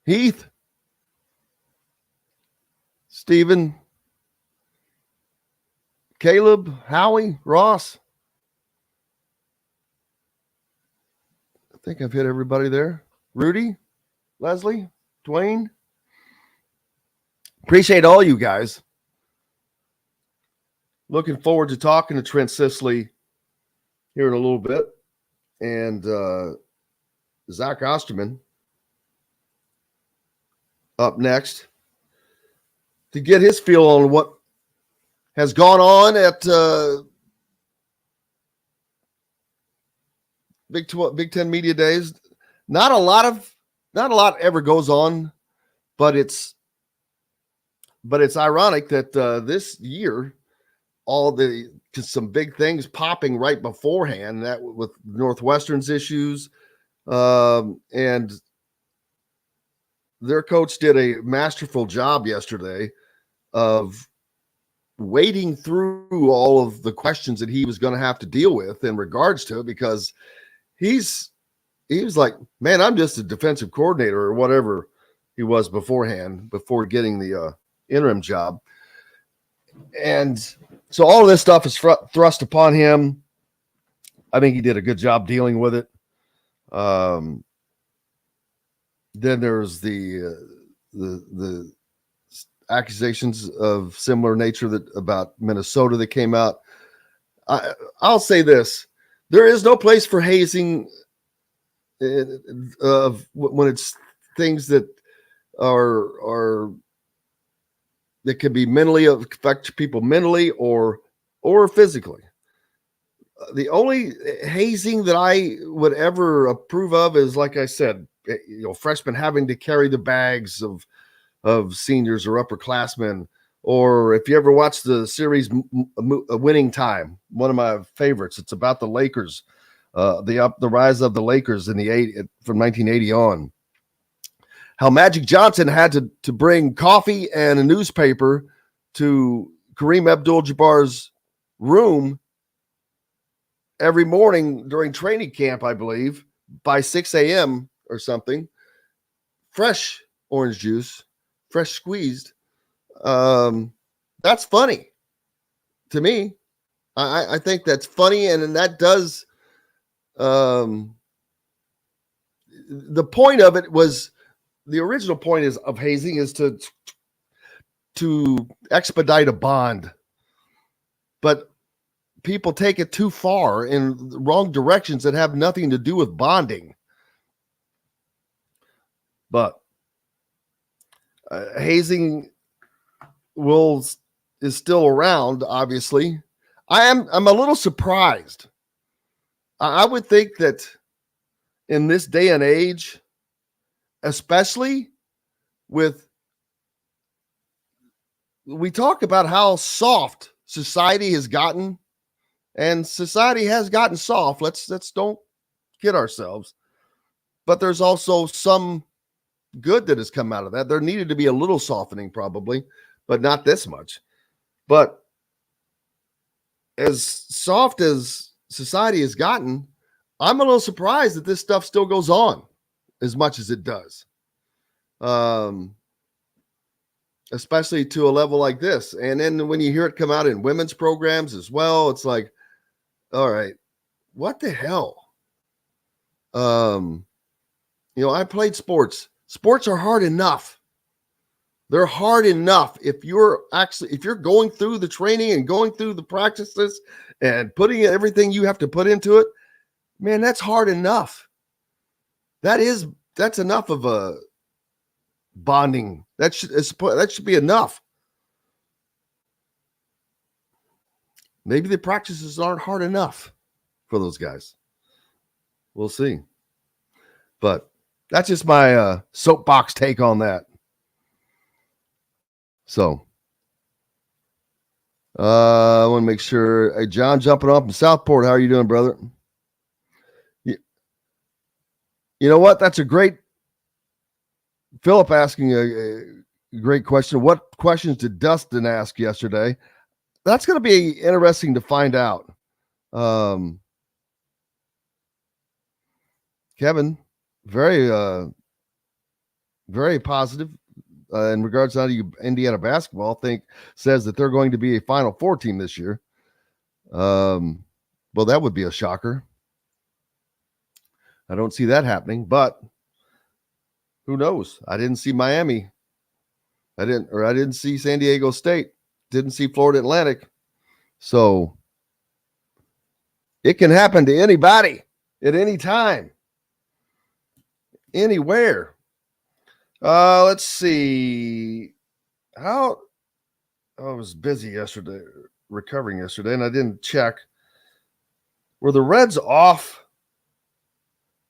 Heath, Stephen, Caleb, Howie, Ross. I think I've hit everybody there. Rudy, Leslie, Dwayne. Appreciate all you guys. Looking forward to talking to Trent Sisley here in a little bit. And Zach Osterman up next to get his feel on what has gone on at Big Ten Media Days. Not a lot ever goes on, but it's ironic that this year some big things popping right beforehand, that with Northwestern's issues, and their coach did a masterful job yesterday of wading through all of the questions that he was going to have to deal with in regards to it, because he was like, man, I'm just a defensive coordinator or whatever he was beforehand, before getting the interim job. And so all of this stuff is thrust upon him. I think he did a good job dealing with it. Then there's the accusations of similar nature about Minnesota that came out. I'll say this: there is no place for hazing when it's things that are that can be mentally affect people mentally or physically. The only hazing that I would ever approve of is, like I said, freshmen having to carry the bags of seniors or upperclassmen, or if you ever watched the series Winning Time, one of my favorites, it's about the Lakers, the rise of the Lakers in from 1980 on. How Magic Johnson had to bring coffee and a newspaper to Kareem Abdul-Jabbar's room every morning during training camp, I believe, by 6 a.m. or something. Fresh orange juice, fresh squeezed. That's funny to me. I think that's funny, and that does. The point of it was, the original point of hazing is to to expedite a bond, but people take it too far in the wrong directions that have nothing to do with bonding. But hazing is still around, obviously. I'm a little surprised. I would think that in this day and age, especially we talk about how soft society has gotten, and society has gotten soft. Let's don't kid ourselves. But there's also some good that has come out of that. There needed to be a little softening probably, but not this much. But as soft as society has gotten, I'm a little surprised that this stuff still goes on as much as it does. Especially to a level like this. And then when you hear it come out in women's programs as well, it's like, all right, what the hell? I played sports. Sports are hard enough. They're hard enough. If you're going through the training and going through the practices and putting everything you have to put into it, man, that's hard enough. That's enough of a bonding. That should be enough. Maybe the practices aren't hard enough for those guys. We'll see. But that's just my soapbox take on that. So I want to make sure. Hey, John, jumping off in Southport. How are you doing, brother? You know what? That's a great Philip asking a great question. What questions did Dustin ask yesterday? That's going to be interesting to find out. Kevin, very, very positive in regards to Indiana basketball. Says that they're going to be a Final Four team this year. Well, that would be a shocker. I don't see that happening, but who knows? I didn't see Miami. I didn't see San Diego State. Didn't see Florida Atlantic. So it can happen to anybody at any time, anywhere. Let's see. I was busy yesterday, recovering yesterday, and I didn't check. Were the Reds off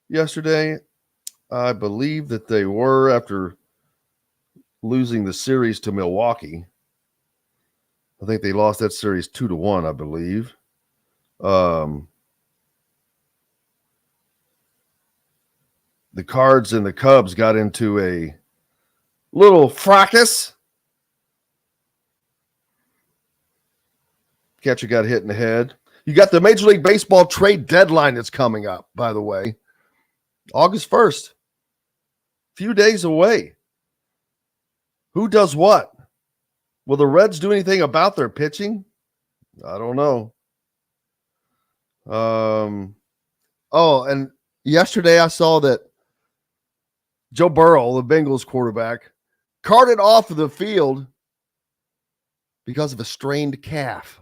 yesterday? I believe that they were after losing the series to Milwaukee. I think they lost that series 2-1, I believe. The Cards and the Cubs got into a little fracas. Catcher got hit in the head. You got the Major League Baseball trade deadline that's coming up, by the way. August 1st. Few days away. Who does what? Will the Reds do anything about their pitching? I don't know. And yesterday I saw that Joe Burrow, the Bengals quarterback, carted off of the field because of a strained calf.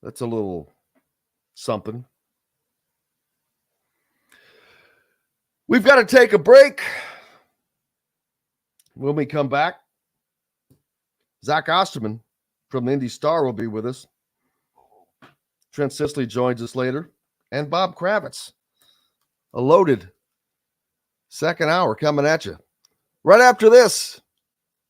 That's a little something. We've got to take a break. When we come back, Zach Osterman from the Indy Star will be with us. Trent Sisley joins us later. And Bob Kravitz. A loaded second hour coming at you. Right after this.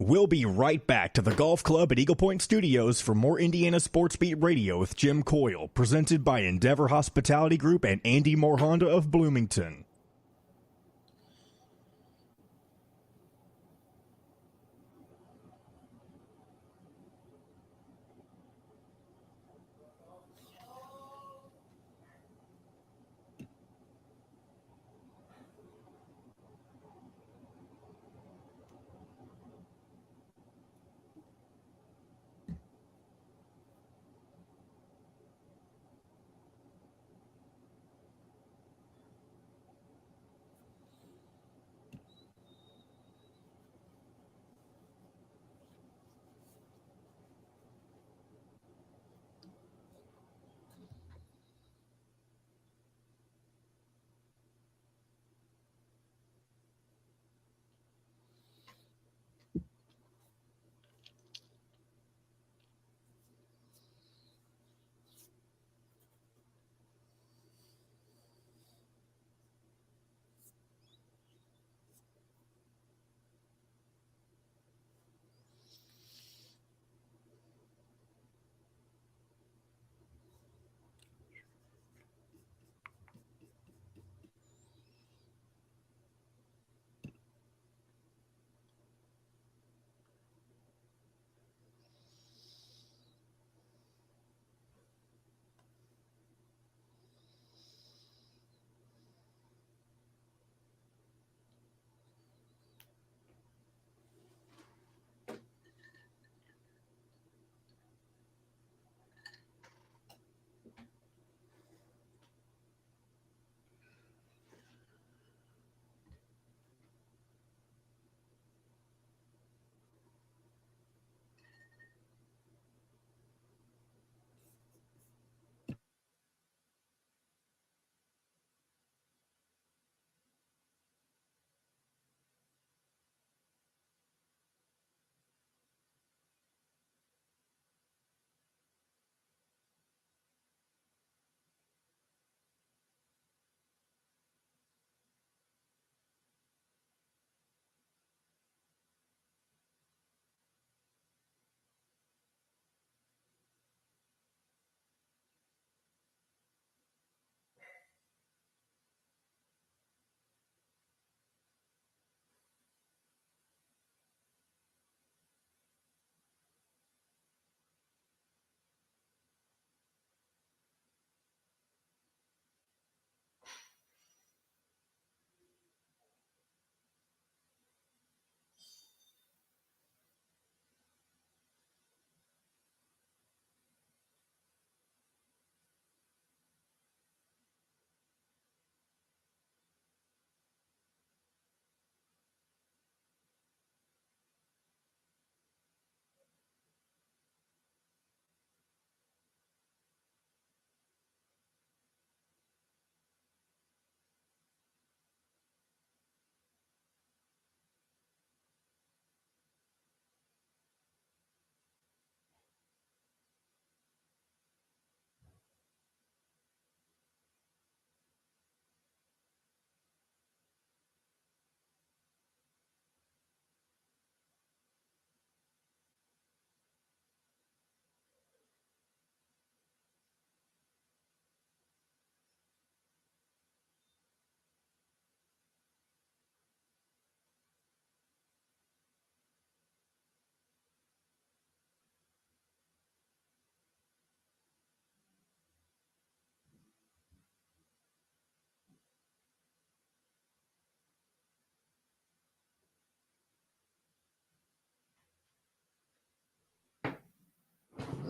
We'll be right back to the Golf Club at Eagle Point Studios for more Indiana Sports Beat Radio with Jim Coyle, presented by Endeavor Hospitality Group and Andy Moore Honda of Bloomington.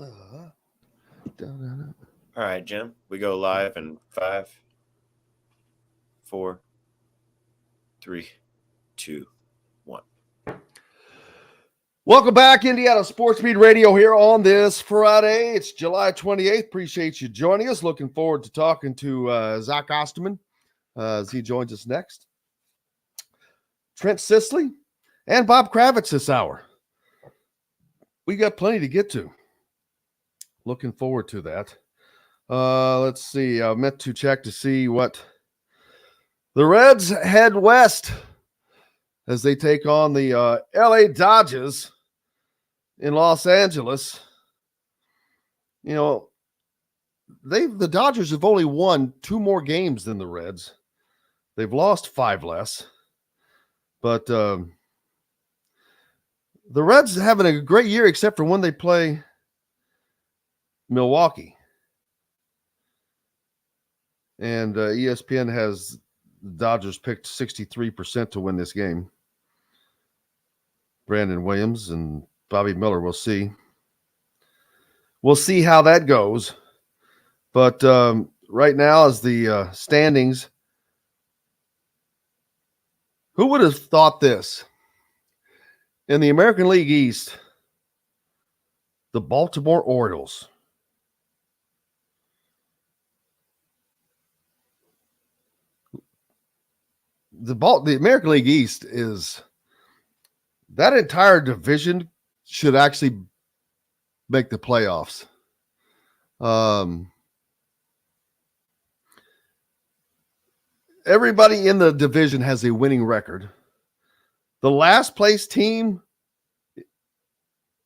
All right, Jim. We go live in 5, 4, 3, 2, 1. Welcome back, Indiana Sports Beat Radio here on this Friday. It's July 28th. Appreciate you joining us. Looking forward to talking to Zach Osterman as he joins us next. Trent Sisley and Bob Kravitz this hour. We got plenty to get to. Looking forward to that. Let's see. I meant to check to see what the Reds head west as they take on the LA Dodgers in Los Angeles. You know, the Dodgers have only won 2 more games than the Reds. They've lost 5 less. But the Reds are having a great year except for when they play Milwaukee. And ESPN has the Dodgers picked 63% to win this game. Brandon Williams and Bobby Miller, we'll see. We'll see how that goes. But right now, as the standings, who would have thought this? In the American League East, the Baltimore Orioles. The American League East is that entire division should actually make the playoffs. Everybody in the division has a winning record. The last place team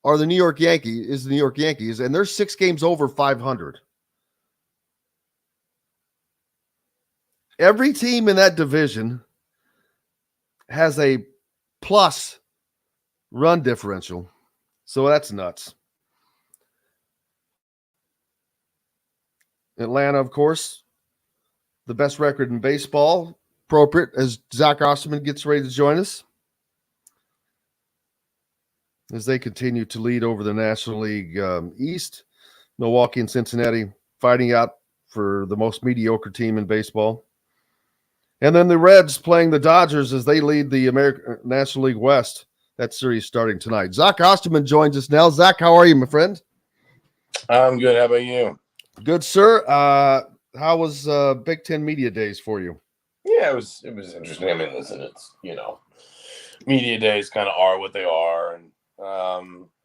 are the New York Yankees, and they're 6 games over 500. Every team in that division has a plus run differential. So that's nuts. Atlanta, of course, the best record in baseball. Appropriate as Zach Osterman gets ready to join us as they continue to lead over the National League East. Milwaukee and Cincinnati fighting out for the most mediocre team in baseball. And then the Reds playing the Dodgers as they lead the American National League West. That series starting tonight. Zach Osterman joins us now. Zach, how are you, my friend? I'm good. How about you? Good, sir. How was Big Ten Media Days for you? Yeah, it was interesting. I mean, listen, it's, media days kind of are what they are. And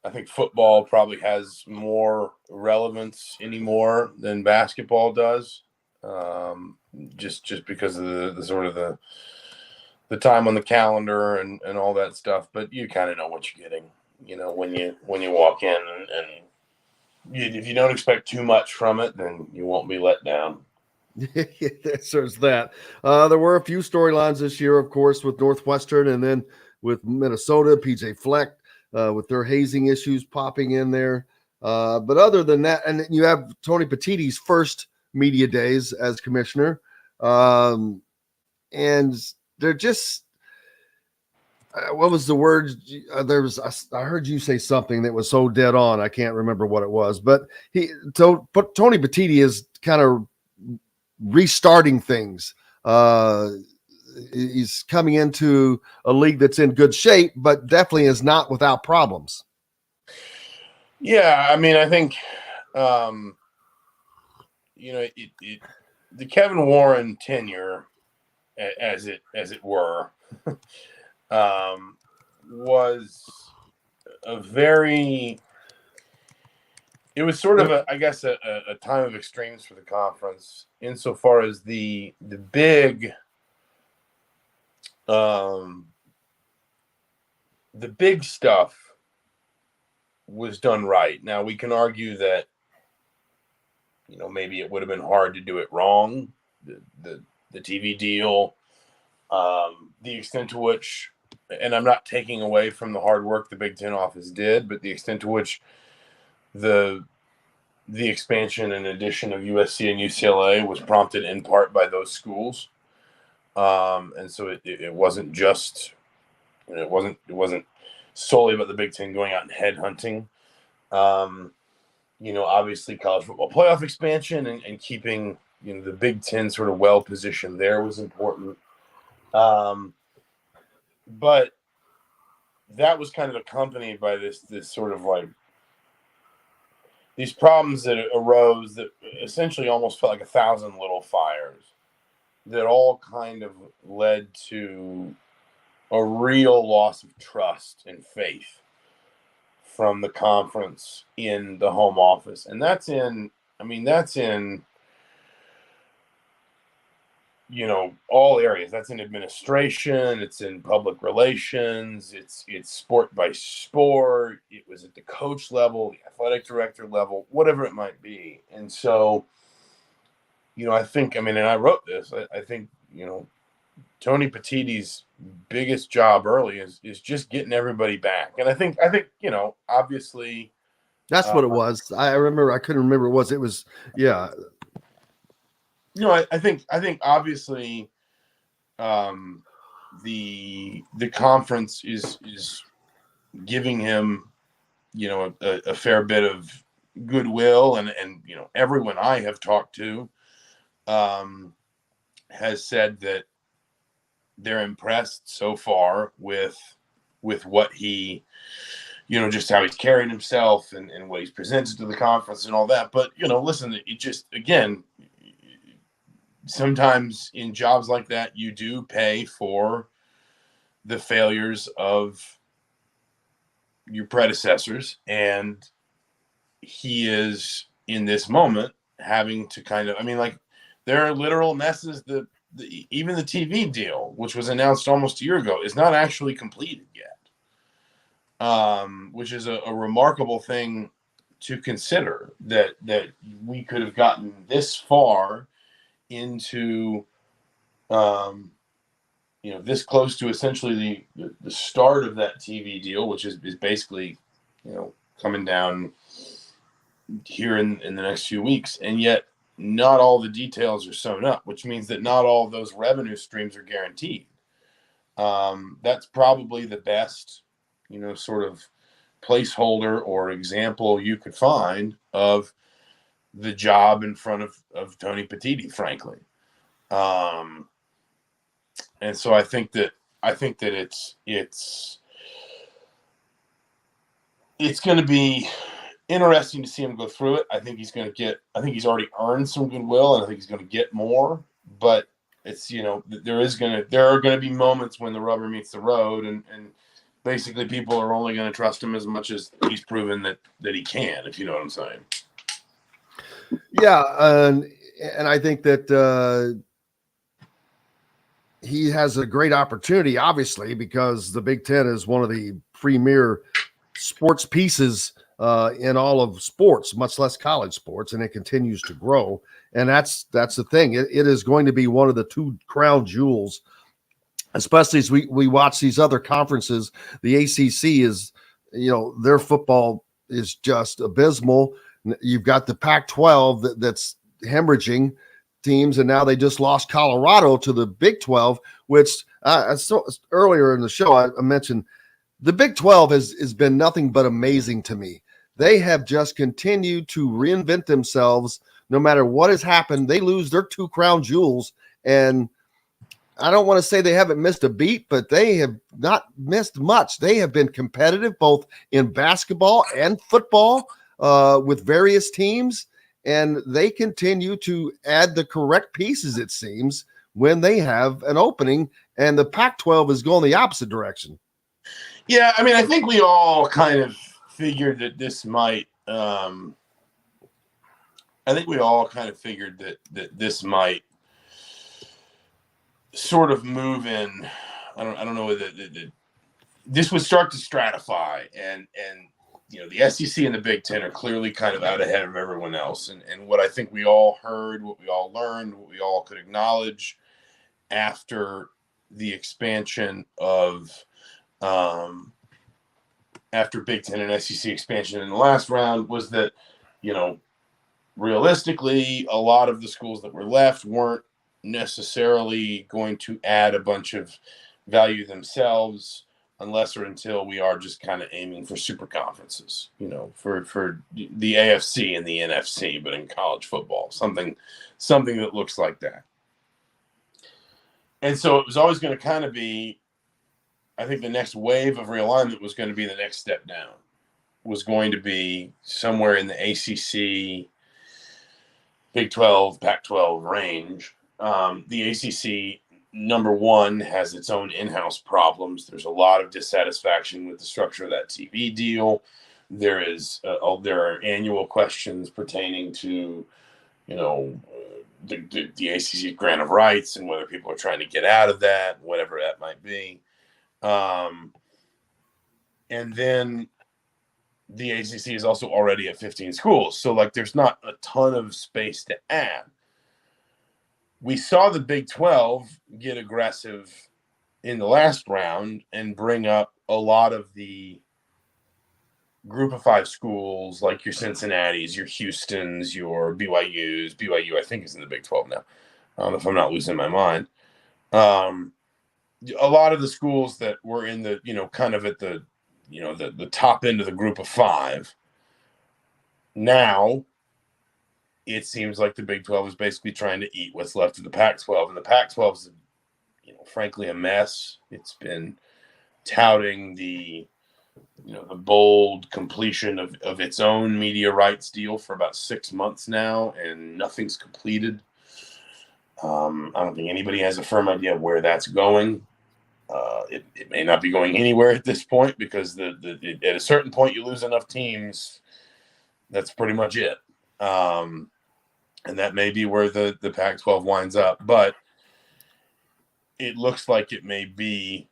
I think football probably has more relevance anymore than basketball does. Just because of the sort of the time on the calendar and all that stuff, but you kind of know what you're getting, when you walk in, and if you don't expect too much from it, then you won't be let down. There's that. There were a few storylines this year, of course, with Northwestern, and then with Minnesota, PJ Fleck, with their hazing issues popping in there. But other than that, and you have Tony Petitti's first media days as commissioner. And they're just, what was the word? I heard you say something that was so dead on. I can't remember what it was, but Tony Petitti is kind of restarting things. He's coming into a league that's in good shape, but definitely is not without problems. Yeah. I mean, I think, the Kevin Warren tenure, as it were, was it was sort of a time of extremes for the conference, insofar as the big stuff was done right. Now we can argue that maybe it would have been hard to do it wrong. The TV deal, the extent to which, and I'm not taking away from the hard work the Big Ten office did, but the extent to which the expansion and addition of USC and UCLA was prompted in part by those schools. And so it wasn't just, it wasn't solely about the Big Ten going out and headhunting. obviously college football playoff expansion and keeping, the Big Ten sort of well positioned there was important. But that was kind of accompanied by this sort of like these problems that arose that essentially almost felt like 1,000 little fires that all kind of led to a real loss of trust and faith from the conference in the home office. And that's in all areas. That's in administration, it's in public relations, it's sport by sport, it was at the coach level, the athletic director level, whatever it might be. And so, I think, and I wrote this, I think, Tony Petitti's biggest job early is just getting everybody back. And I think, obviously that's what it was. I remember, I couldn't remember what it was. Yeah. I think obviously the conference is giving him, a fair bit of goodwill, and everyone I have talked to has said that they're impressed so far with what he, just how he's carried himself and what he's presented to the conference and all that. But, listen, it just, again, sometimes in jobs like that, you do pay for the failures of your predecessors. And he is, in this moment, having to kind of, there are literal messes that even the TV deal, which was announced almost a year ago, is not actually completed yet, which is a remarkable thing to consider, that we could have gotten this far into, this close to essentially the start of that TV deal, which is basically, coming down here in the next few weeks. And yet not all the details are sewn up, which means that not all of those revenue streams are guaranteed. That's probably the best, sort of placeholder or example you could find of the job in front of Tony Petitti, frankly. And so I think that it's going to be interesting to see him go through it. I think he's already earned some goodwill, and I think he's going to get more, but it's, there are going to be moments when the rubber meets the road, and basically people are only going to trust him as much as he's proven that he can, if you know what I'm saying. Yeah. And I think that he has a great opportunity, obviously, because the Big Ten is one of the premier sports pieces in all of sports, much less college sports, and it continues to grow. And that's the thing. It is going to be one of the two crown jewels, especially as we watch these other conferences. The ACC is, their football is just abysmal. You've got the Pac-12 that's hemorrhaging teams, and now they just lost Colorado to the Big 12, which earlier in the show I mentioned the Big 12 has been nothing but amazing to me. They have just continued to reinvent themselves. No matter what has happened, they lose their two crown jewels, and I don't want to say they haven't missed a beat, but they have not missed much. They have been competitive both in basketball and football with various teams, and they continue to add the correct pieces, it seems, when they have an opening, and the Pac-12 is going the opposite direction. Yeah, I think we all kind of figured that this might that this might sort of move in. I don't know whether this would start to stratify, and the SEC and the Big Ten are clearly kind of out ahead of everyone else. And what I think we all heard, what we all learned, what we all could acknowledge after the expansion of after Big Ten and SEC expansion in the last round was that, realistically, a lot of the schools that were left weren't necessarily going to add a bunch of value themselves. unless or until we are just kind of aiming for super conferences, for the AFC and the NFC, but in college football, something that looks like that. And so it was always going to kind of be, I think the next wave of realignment was going to be the next step down, was going to be somewhere in the ACC, Big 12, Pac-12 range. The ACC, number one, has its own in-house problems. There's a lot of dissatisfaction with the structure of that TV deal. There are annual questions pertaining to, the ACC grant of rights and whether people are trying to get out of that, whatever that might be. And then the ACC is also already at 15 schools. So, there's not a ton of space to add. We saw the Big 12 get aggressive in the last round and bring up a lot of the group of 5 schools, like your Cincinnati's, your Houston's, your BYU's. BYU, I think, is in the Big 12 now, if I'm not losing my mind. A lot of the schools that were in the, kind of at the, the top end of the group of 5. Now, it seems like the Big 12 is basically trying to eat what's left of the Pac-12, and the Pac-12 is, frankly, a mess. It's been touting the bold completion of its own media rights deal for about 6 months now, and nothing's completed. I don't think anybody has a firm idea of where that's going. It may not be going anywhere at this point, because at a certain point you lose enough teams, that's pretty much it. And that may be where the Pac-12 winds up, but it looks like it may be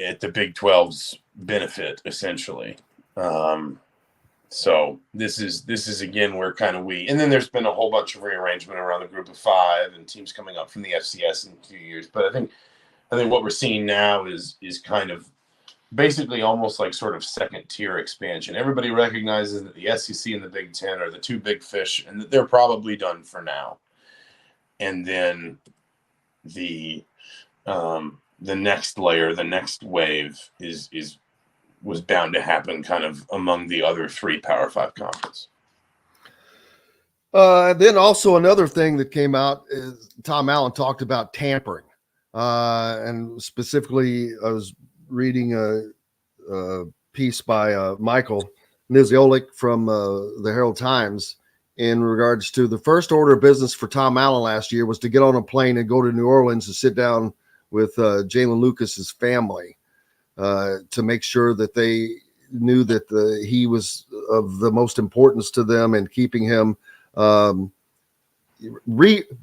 at the Big 12's benefit, essentially. So this is again where kind of and then there's been a whole bunch of rearrangement around the group of 5 and teams coming up from the FCS in a few years. But I think what we're seeing now is kind of basically almost like sort of second tier expansion. Everybody recognizes that the SEC and the Big Ten are the 2 big fish, and that they're probably done for now. And then the next layer, the next wave was bound to happen kind of among the other 3 Power 5 conferences. Then also another thing that came out is Tom Allen talked about tampering. And specifically, I was reading a piece by Michael Niziolek from the Herald Times in regards to the first order of business for Tom Allen last year was to get on a plane and go to New Orleans and sit down with Jalen Lucas's family to make sure that they knew that he was of the most importance to them, and keeping him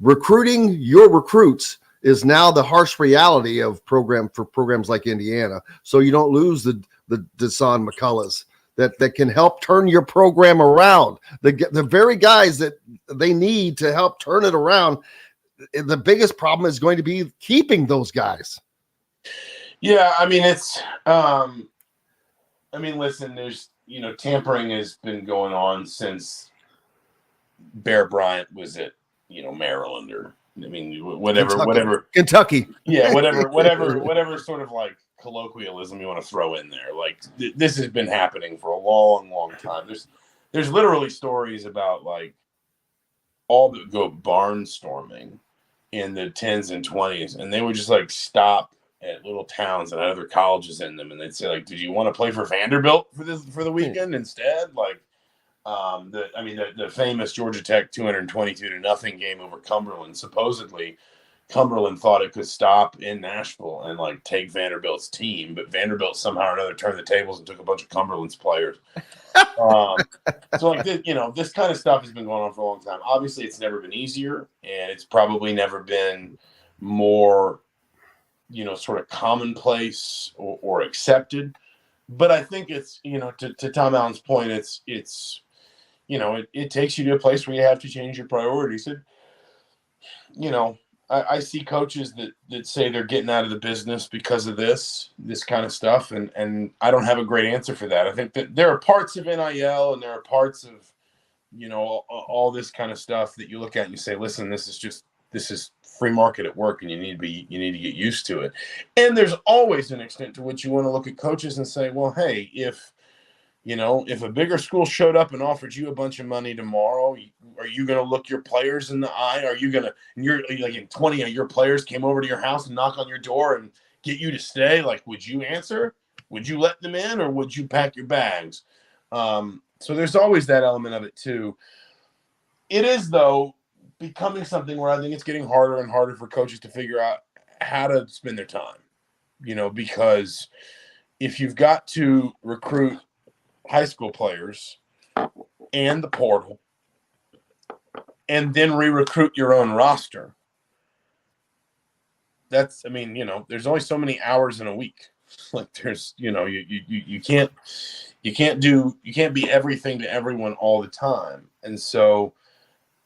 recruiting your recruits is now the harsh reality of programs like Indiana. So you don't lose the Desan McCulloughs that can help turn your program around. The very guys that they need to help turn it around. The biggest problem is going to be keeping those guys. Yeah, I mean, listen, there's, tampering has been going on since Bear Bryant was at, Maryland, or whatever Kentucky. Yeah, whatever sort of like colloquialism you want to throw in there. Like this has been happening for a long, long time. There's literally stories about like all that go barnstorming in the 10s and 20s, and they would just like stop at little towns that had other colleges in them, and they'd say like, "Did you want to play for Vanderbilt for the weekend instead?" Like, the famous Georgia Tech 222-0 game over Cumberland. Supposedly, Cumberland thought it could stop in Nashville and like take Vanderbilt's team, but Vanderbilt somehow or another turned the tables and took a bunch of Cumberland's players. So like this kind of stuff has been going on for a long time. Obviously, it's never been easier, and it's probably never been more, sort of commonplace or accepted. But I think it's, to Tom Allen's point, it takes you to a place where you have to change your priorities. And, I see coaches that say they're getting out of the business because of this kind of stuff. And I don't have a great answer for that. I think that there are parts of NIL and there are parts of, all this kind of stuff that you look at and you say, listen, this is just this is free market at work, and you need to get used to it. And there's always an extent to which you want to look at coaches and say, well, hey, if a bigger school showed up and offered you a bunch of money tomorrow, are you going to look your players in the eye? Are you going to, and you're like, 20 of your players came over to your house and knock on your door and get you to stay? Like, would you answer? Would you let them in, or would you pack your bags? So there's always that element of it too. It is, though, becoming something where I think it's getting harder and harder for coaches to figure out how to spend their time, because if you've got to recruit high school players and the portal and then re-recruit your own roster, there's only so many hours in a week. Like, there's, you can't be everything to everyone all the time. And so,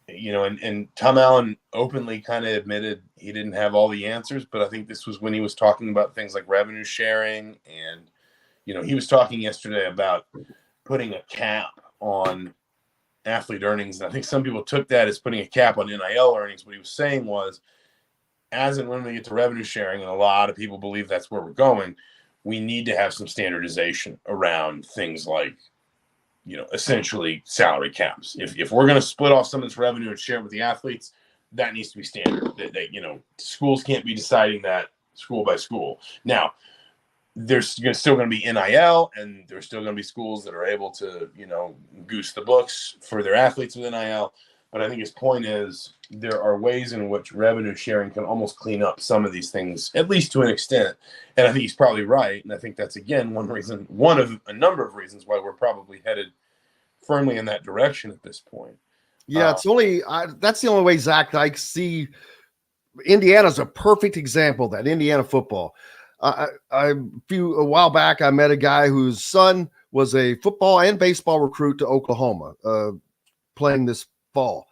and Tom Allen openly kind of admitted he didn't have all the answers, but I think this was when he was talking about things like revenue sharing. And, he was talking yesterday about putting a cap on athlete earnings. And I think some people took that as putting a cap on NIL earnings. What he was saying was, as and when we get to revenue sharing, and a lot of people believe that's where we're going, we need to have some standardization around things like, essentially salary caps. If we're going to split off some of this revenue and share it with the athletes, that needs to be standard. That schools can't be deciding that school by school. Now, there's still going to be NIL, and there's still going to be schools that are able to, goose the books for their athletes with NIL. But I think his point is there are ways in which revenue sharing can almost clean up some of these things, at least to an extent. And I think he's probably right. And I think that's, again, one of a number of reasons why we're probably headed firmly in that direction at this point. Yeah, that's the only way, Zach, I see. Indiana's a perfect example of that, Indiana football. A while back, I met a guy whose son was a football and baseball recruit to Oklahoma, playing this fall.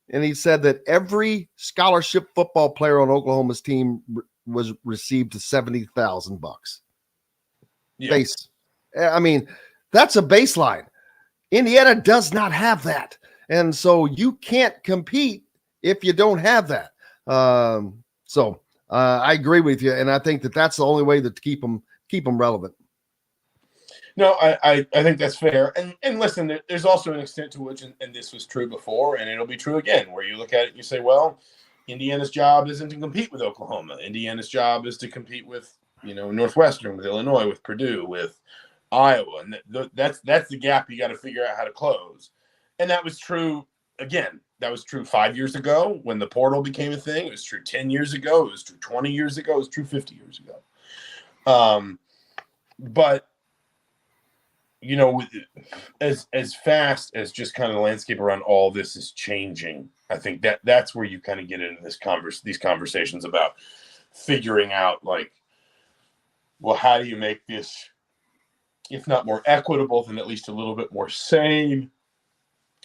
And he said that every scholarship football player on Oklahoma's team was received $70,000. Yeah. Base. I mean, that's a baseline. Indiana does not have that. And so you can't compete if you don't have that. I agree with you. And I think that's the only way to keep them relevant. No, I think that's fair. And listen, there's also an extent to which, and this was true before, and it'll be true again, where you look at it and you say, well, Indiana's job isn't to compete with Oklahoma. Indiana's job is to compete with, Northwestern, with Illinois, with Purdue, with Iowa. And that's the gap you got to figure out how to close. And that was true, again, that was true 5 years ago when the portal became a thing. It was true 10 years ago. It was true 20 years ago. It was true 50 years ago. But as fast as just kind of the landscape around all this is changing, I think that's where you kind of get into these conversations about figuring out, like, well, how do you make this, if not more equitable, then at least a little bit more sane,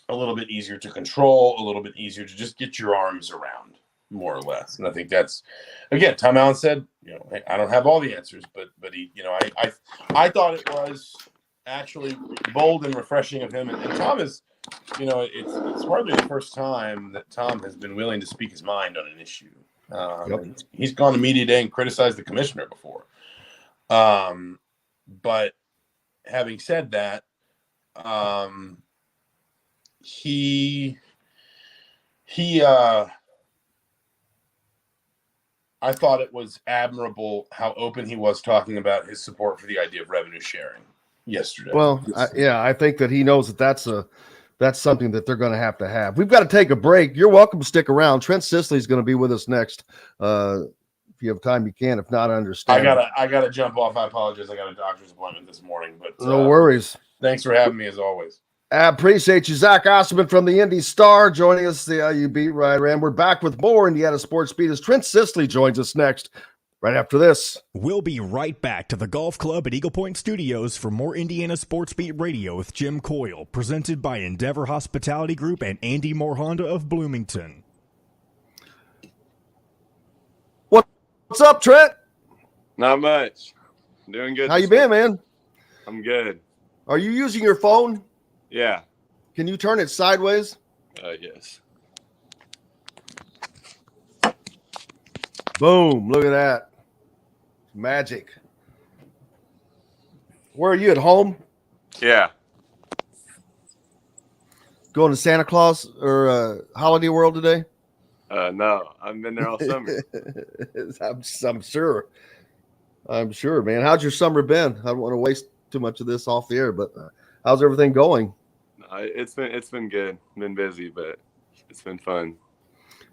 a little bit easier to control, a little bit easier to just get your arms around, more or less. And I think that's, again, Tom Allen said, hey, I don't have all the answers, but he, I thought it was actually bold and refreshing of him. And Tom is, it's hardly the first time that Tom has been willing to speak his mind on an issue. He's gone to media day and criticized the commissioner before. But having said that, I thought it was admirable how open he was talking about his support for the idea of revenue sharing yesterday. Well, I think that he knows that that's something that they're going to have. We've got to take a break. You're welcome to stick around. Trent Sisley is going to be with us next. If you have time, you can. If not, I understand. I gotta jump off. I apologize. I got a doctor's appointment this morning, but no worries. Thanks for having me as always. I appreciate you. Zach Osterman from the Indy Star joining us, the IU beat writer, and we're back with more Indiana Sports Beat as Trent Sisley joins us next, right after this. We'll be right back to the Golf Club at Eagle Point Studios for more Indiana Sports Beat Radio with Jim Coyle, presented by Endeavor Hospitality Group and Andy Moore Honda of Bloomington. What's up, Trent? Not much. Doing good. How you been, man? I'm good. Are you using your phone? Yeah. Can you turn it sideways? Yes. Boom. Look at that. Magic. Where are you, at home? Yeah. Going to Santa Claus or Holiday World today? No, I've been there all summer. I'm sure. I'm sure, man. How's your summer been? I don't want to waste too much of this off the air, but how's everything going? It's been good. Been busy, but it's been fun.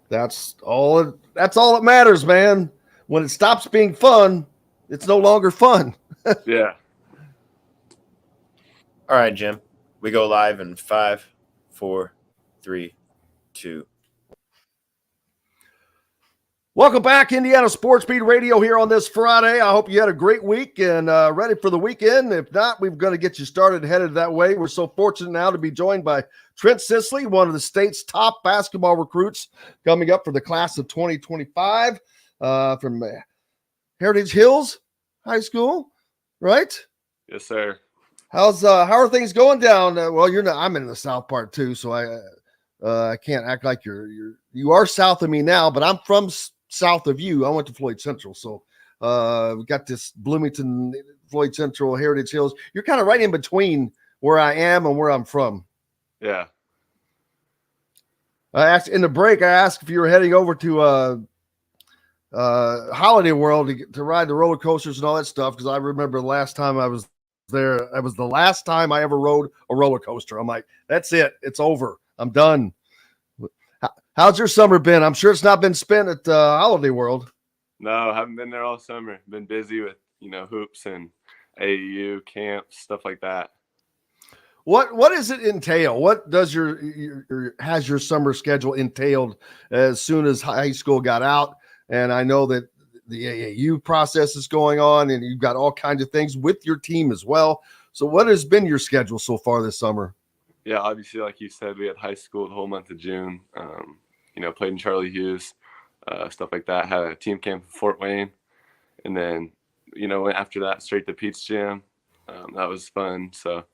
That's all that matters, man. When it stops being fun, it's no longer fun. Yeah. All right, Jim. We go live in 5, 4, 3, 2. Welcome back, Indiana Sports Beat Radio here on this Friday. I hope you had a great week and ready for the weekend. If not, we're going to get you started headed that way. We're so fortunate now to be joined by Trent Sisley, one of the state's top basketball recruits coming up for the class of 2025 from Heritage Hills High School, right? Yes, sir. How are things going down? Well, I'm in the south part too, so I can't act like you are south of me now, but I'm from south of you. I went to Floyd Central, so we got this Bloomington, Floyd Central, Heritage Hills. You're kind of right in between where I am and where I'm from. Yeah. I asked in the break. I asked if you were heading over to Holiday World to ride the roller coasters and all that stuff, because I remember the last time I was there, that was the last time I ever rode a roller coaster. I'm like, that's it. It's over. I'm done. How's your summer been? I'm sure it's not been spent at Holiday World. No, I haven't been there all summer. Been busy with, hoops and AAU camps, stuff like that. What does it entail? What does has your summer schedule entailed as soon as high school got out? And I know that the AAU process is going on, and you've got all kinds of things with your team as well. So what has been your schedule so far this summer? Yeah, obviously, like you said, we had high school the whole month of June. Played in Charlie Hughes, stuff like that. Had a team camp in Fort Wayne. And then, went after that straight to Pete's Jam. That was fun. So,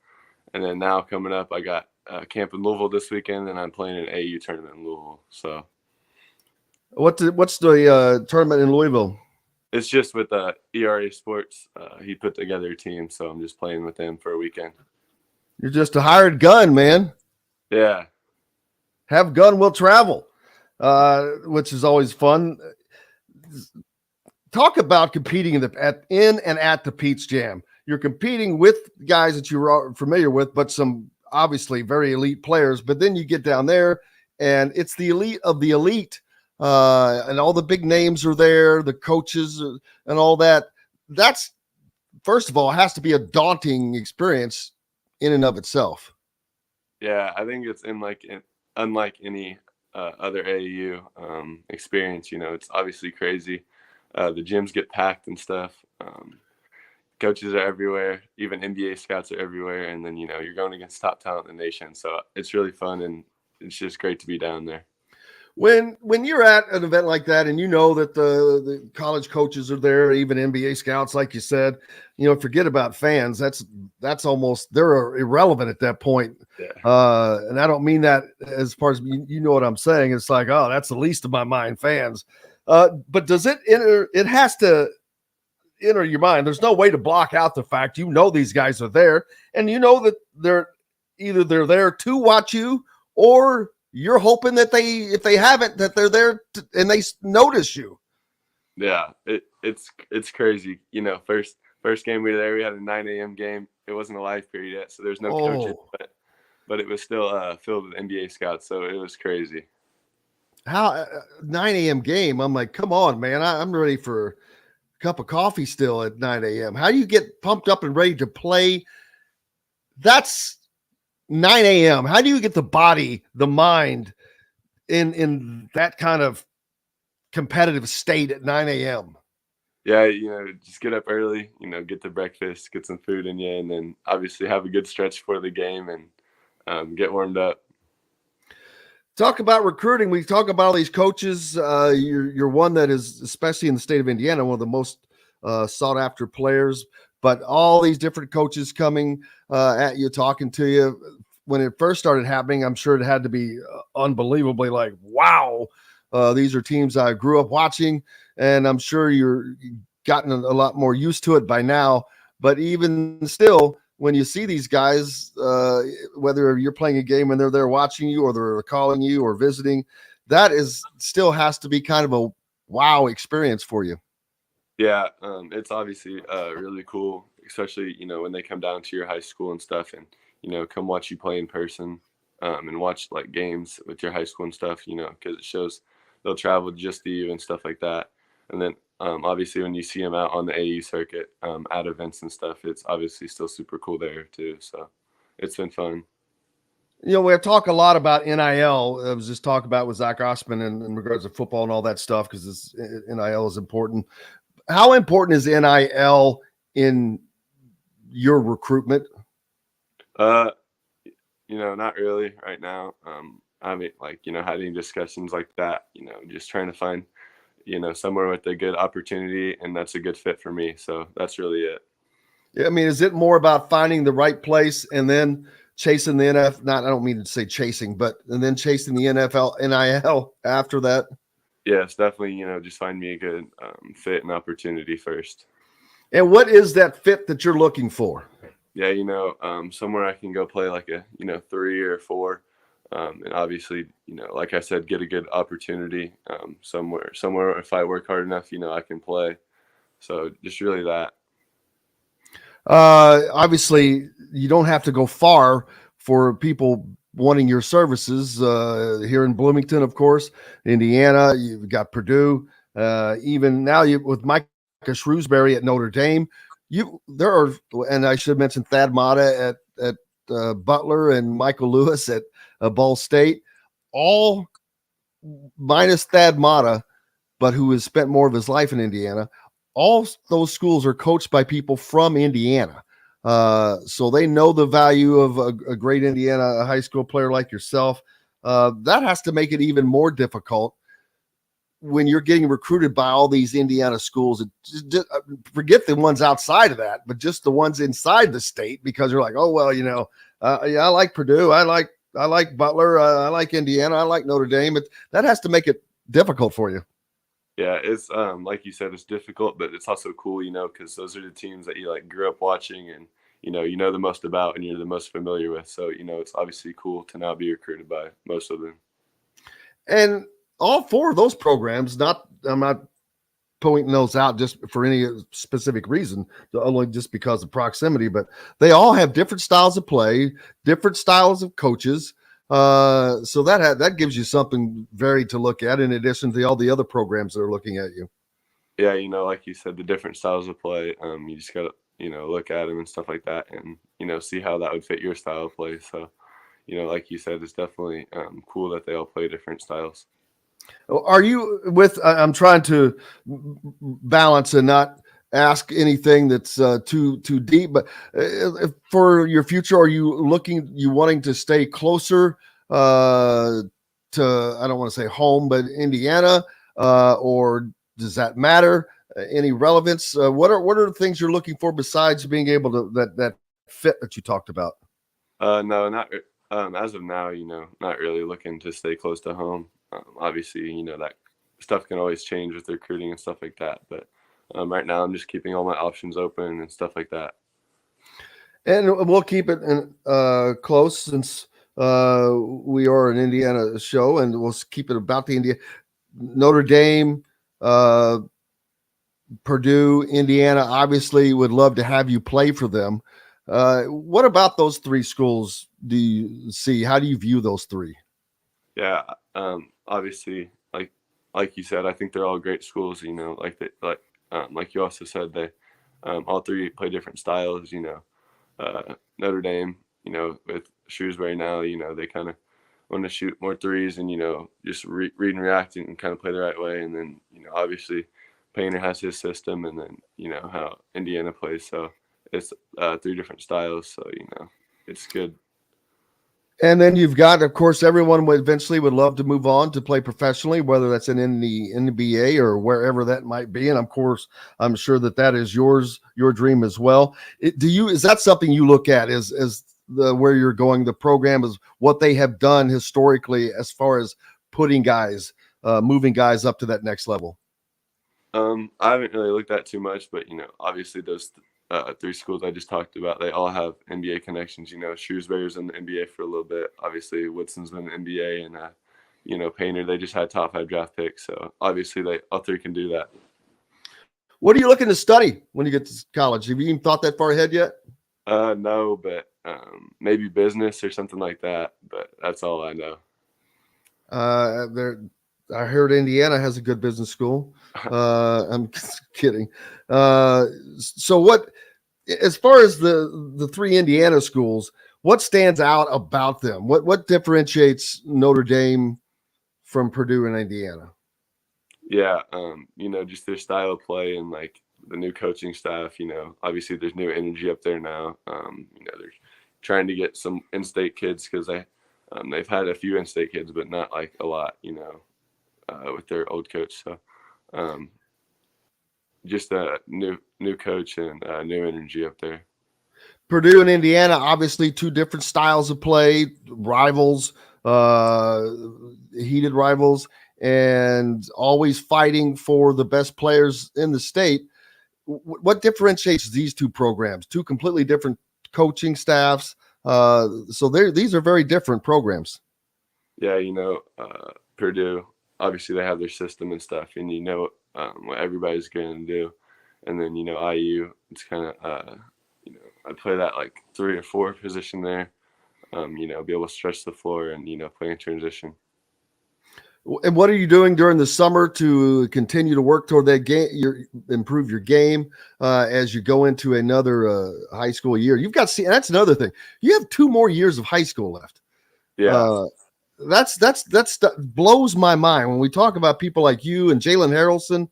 and then now coming up, I got camp in Louisville this weekend, and I'm playing an AAU tournament in Louisville. So, what's the tournament in Louisville? It's just with ERA Sports. He put together a team, so I'm just playing with them for a weekend. You're just a hired gun, man. Yeah. Have gun will travel, which is always fun. Talk about competing in and at the Pete's Jam. You're competing with guys that you're familiar with, but some obviously very elite players. But then you get down there, and it's the elite of the elite, and all the big names are there, the coaches and all that. That's, first of all, has to be a daunting experience in and of itself. Yeah, I think it's unlike any other AAU experience. It's obviously crazy. The gyms get packed and stuff. Coaches are everywhere. Even NBA scouts are everywhere. And then, you're going against top talent in the nation. So it's really fun, and it's just great to be down there. When you're at an event like that, and that the college coaches are there, even NBA scouts, like you said, forget about fans. That's almost, they're irrelevant at that point. Yeah. And I don't mean that as far as you know what I'm saying. It's like, oh, that's the least of my mind, fans. But does it enter? It has to enter your mind. There's no way to block out the fact these guys are there, and that they're there to watch you, or you're hoping that if they haven't, that they're there and they notice you. Yeah, it's crazy. First game we were there, we had a 9 a.m. game. It wasn't a live period yet, so there's no coaches, but it was still filled with NBA scouts, so it was crazy. How 9 a.m. game? I'm like, come on, man. I'm ready for a cup of coffee still at 9 a.m. How do you get pumped up and ready to play? That's 9 a.m. How do you get the body, the mind in that kind of competitive state at 9 a.m.? Yeah, just get up early, get the breakfast, get some food in you, and then obviously have a good stretch for the game and get warmed up. Talk about recruiting. We talk about all these coaches. You're one that is, especially in the state of Indiana, one of the most sought after players, but all these different coaches coming at you, talking to you. When it first started happening, I'm sure it had to be unbelievably like, wow, these are teams I grew up watching. and I'm sure you're gotten a lot more used to it by now. But even still, when you see these guys, whether you're playing a game and they're there watching you or they're calling you or visiting, that is still has to be kind of a wow experience for you. Yeah, it's obviously really cool, especially, when they come down to your high school and stuff and, come watch you play in person and watch like games with your high school and stuff, because it shows they'll travel just to you and stuff like that. And then obviously when you see them out on the AU circuit at events and stuff, it's obviously still super cool there too. So it's been fun. We talk a lot about NIL. I was just talking about with Zach Osterman in regards to football and all that stuff because NIL is important. How important is NIL in your recruitment? Not really right now. I mean, having discussions like that, just trying to find, somewhere with a good opportunity and that's a good fit for me. So that's really it. Yeah. I mean, is it more about finding the right place and then chasing the NFL? I don't mean to say chasing, and then chasing the NFL NIL after that? Yes, definitely, just find me a good fit and opportunity first. And what is that fit that you're looking for? Yeah, somewhere I can go play like a, 3 or 4. And obviously, like I said, get a good opportunity somewhere if I work hard enough, I can play. So just really that. Obviously, you don't have to go far for people wanting your services here in Bloomington, of course, Indiana. You've got Purdue. Even now, with Micah Shrewsbury at Notre Dame, there are, and I should mention Thad Matta at Butler and Michael Lewis at Ball State, all minus Thad Matta, but who has spent more of his life in Indiana. All those schools are coached by people from Indiana. So they know the value of a great Indiana high school player like yourself. That has to make it even more difficult when you're getting recruited by all these Indiana schools. Just forget the ones outside of that, but just the ones inside the state, because you're like, oh, well, I like Purdue. I like Butler. I like Indiana. I like Notre Dame. That has to make it difficult for you. Yeah, it's like you said, it's difficult, but it's also cool, because those are the teams that you grew up watching and you know the most about and you're the most familiar with. So it's obviously cool to now be recruited by most of them. And all 4 of those programs, I'm not pointing those out just for any specific reason, only just because of proximity, but they all have different styles of play, different styles of coaches. So that gives you something varied to look at in addition to all the other programs that are looking at you. Yeah, like you said, the different styles of play, you just got to, look at them and stuff like that and, see how that would fit your style of play. So, like you said, it's definitely cool that they all play different styles. Are you I'm trying to balance and not ask anything that's too deep, but for your future, are you wanting to stay closer to, I don't want to say home, but Indiana, or does that matter? Any relevance? What are the things you're looking for besides being able to that fit that you talked about? No, not as of now, not really looking to stay close to home. Obviously, that stuff can always change with recruiting and stuff like that. But right now, I'm just keeping all my options open and stuff like that. And we'll keep it close since we are an Indiana show, and we'll keep it about the Notre Dame, Purdue, Indiana. Obviously, would love to have you play for them. What about those 3 schools do you see? How do you view those 3? Yeah, obviously, like you said, I think they're all great schools. Like you also said, they all 3 play different styles. Notre Dame, with Shrewsbury now, they kind of want to shoot more threes and just read and react and kind of play the right way. And then obviously Painter has his system, and then how Indiana plays. So it's 3 different styles. So it's good. And then you've got, of course, everyone would love to move on to play professionally, whether that's in the NBA or wherever that might be. And of course, I'm sure that is your dream as well. Is that something you look at as where you're going? The program is what they have done historically as far as putting guys, moving guys up to that next level. I haven't really looked at too much, but obviously those 3 schools I just talked about, they all have NBA connections. Shrewsbury's in the NBA for a little bit. Obviously, Woodson's been in the NBA, and Painter, they just had top 5 draft picks. So obviously, all 3 can do that. What are you looking to study when you get to college? Have you even thought that far ahead yet? No, but maybe business or something like that. But that's all I know. I heard Indiana has a good business school. I'm kidding. So what, as far as the 3 Indiana schools, what stands out about them? What differentiates Notre Dame from Purdue and Indiana? Yeah, just their style of play and like the new coaching staff. Obviously there's new energy up there now. They're trying to get some in-state kids because they've had a few in-state kids, but not like a lot. With their old coach, so just a new coach and new energy up there. Purdue and Indiana, obviously 2 different styles of play, rivals, heated rivals, and always fighting for the best players in the state. What differentiates these 2 programs? 2 completely different coaching staffs. So these are very different programs. Yeah, Purdue, obviously they have their system and stuff, and what everybody's going to do. And then, IU, it's kind of, I play that like 3 or 4 position there, be able to stretch the floor and, play in transition. And what are you doing during the summer to continue to work toward that game, improve your game as you go into another high school year? You've got, that's another thing. You have 2 more years of high school left. Yeah. That's blows my mind when we talk about people like you and Jalen Harrelson.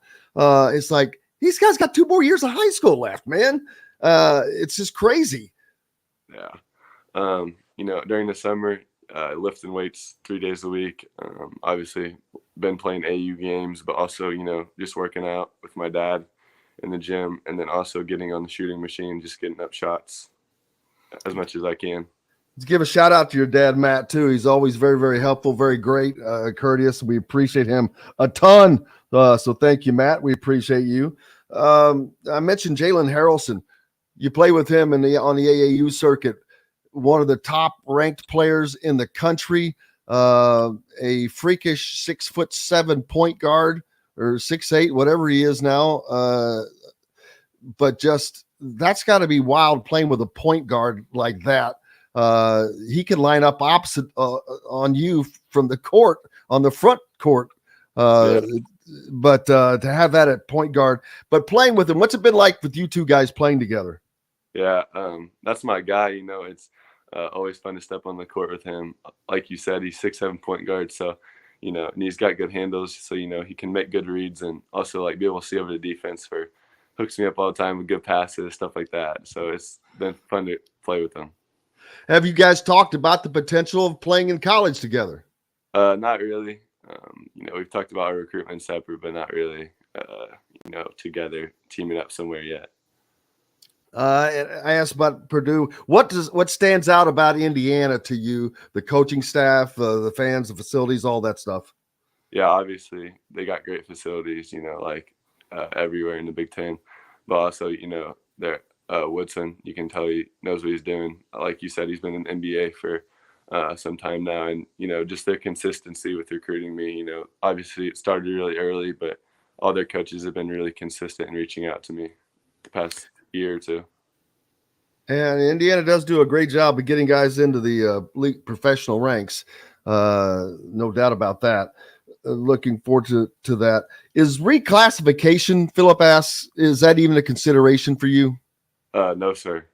It's like these guys got 2 more years of high school left, man. It's just crazy. Yeah. During the summer, lifting weights 3 days a week. Obviously been playing AU games, but also, just working out with my dad in the gym, and then also getting on the shooting machine, just getting up shots as much as I can. Let's give a shout out to your dad, Matt, too. He's always very, very helpful, very great, courteous. We appreciate him a ton. So thank you, Matt. We appreciate you. I mentioned Jalen Harrelson. You play with him on the AAU circuit, one of the top ranked players in the country, a freakish 6'7" point guard, or 6'8", whatever he is now. But just that's got to be wild playing with a point guard like that. He can line up opposite on you from the court, on the front court. But to have that at point guard, but playing with him, what's it been like with you 2 guys playing together? Yeah, that's my guy. It's always fun to step on the court with him. Like you said, he's 6'7" point guard, so and he's got good handles, so he can make good reads and also like be able to see over the defense for hooks me up all the time with good passes, stuff like that. So it's been fun to play with him. Have you guys talked about the potential of playing in college together? Not really. We've talked about our recruitment separate, but not really, together, teaming up somewhere yet. I asked about Purdue. What stands out about Indiana to you? The coaching staff, the fans, the facilities, all that stuff. Yeah, obviously they got great facilities, everywhere in the Big Ten, but also, they're Woodson, you can tell he knows what he's doing. Like you said, he's been in the NBA for some time now, and just their consistency with recruiting me. Obviously it started really early, but all their coaches have been really consistent in reaching out to me the past year or 2. And Indiana does do a great job of getting guys into the league professional ranks. No doubt about that. Looking forward to that. Is reclassification, Philip asks, is that even a consideration for you? No, sir.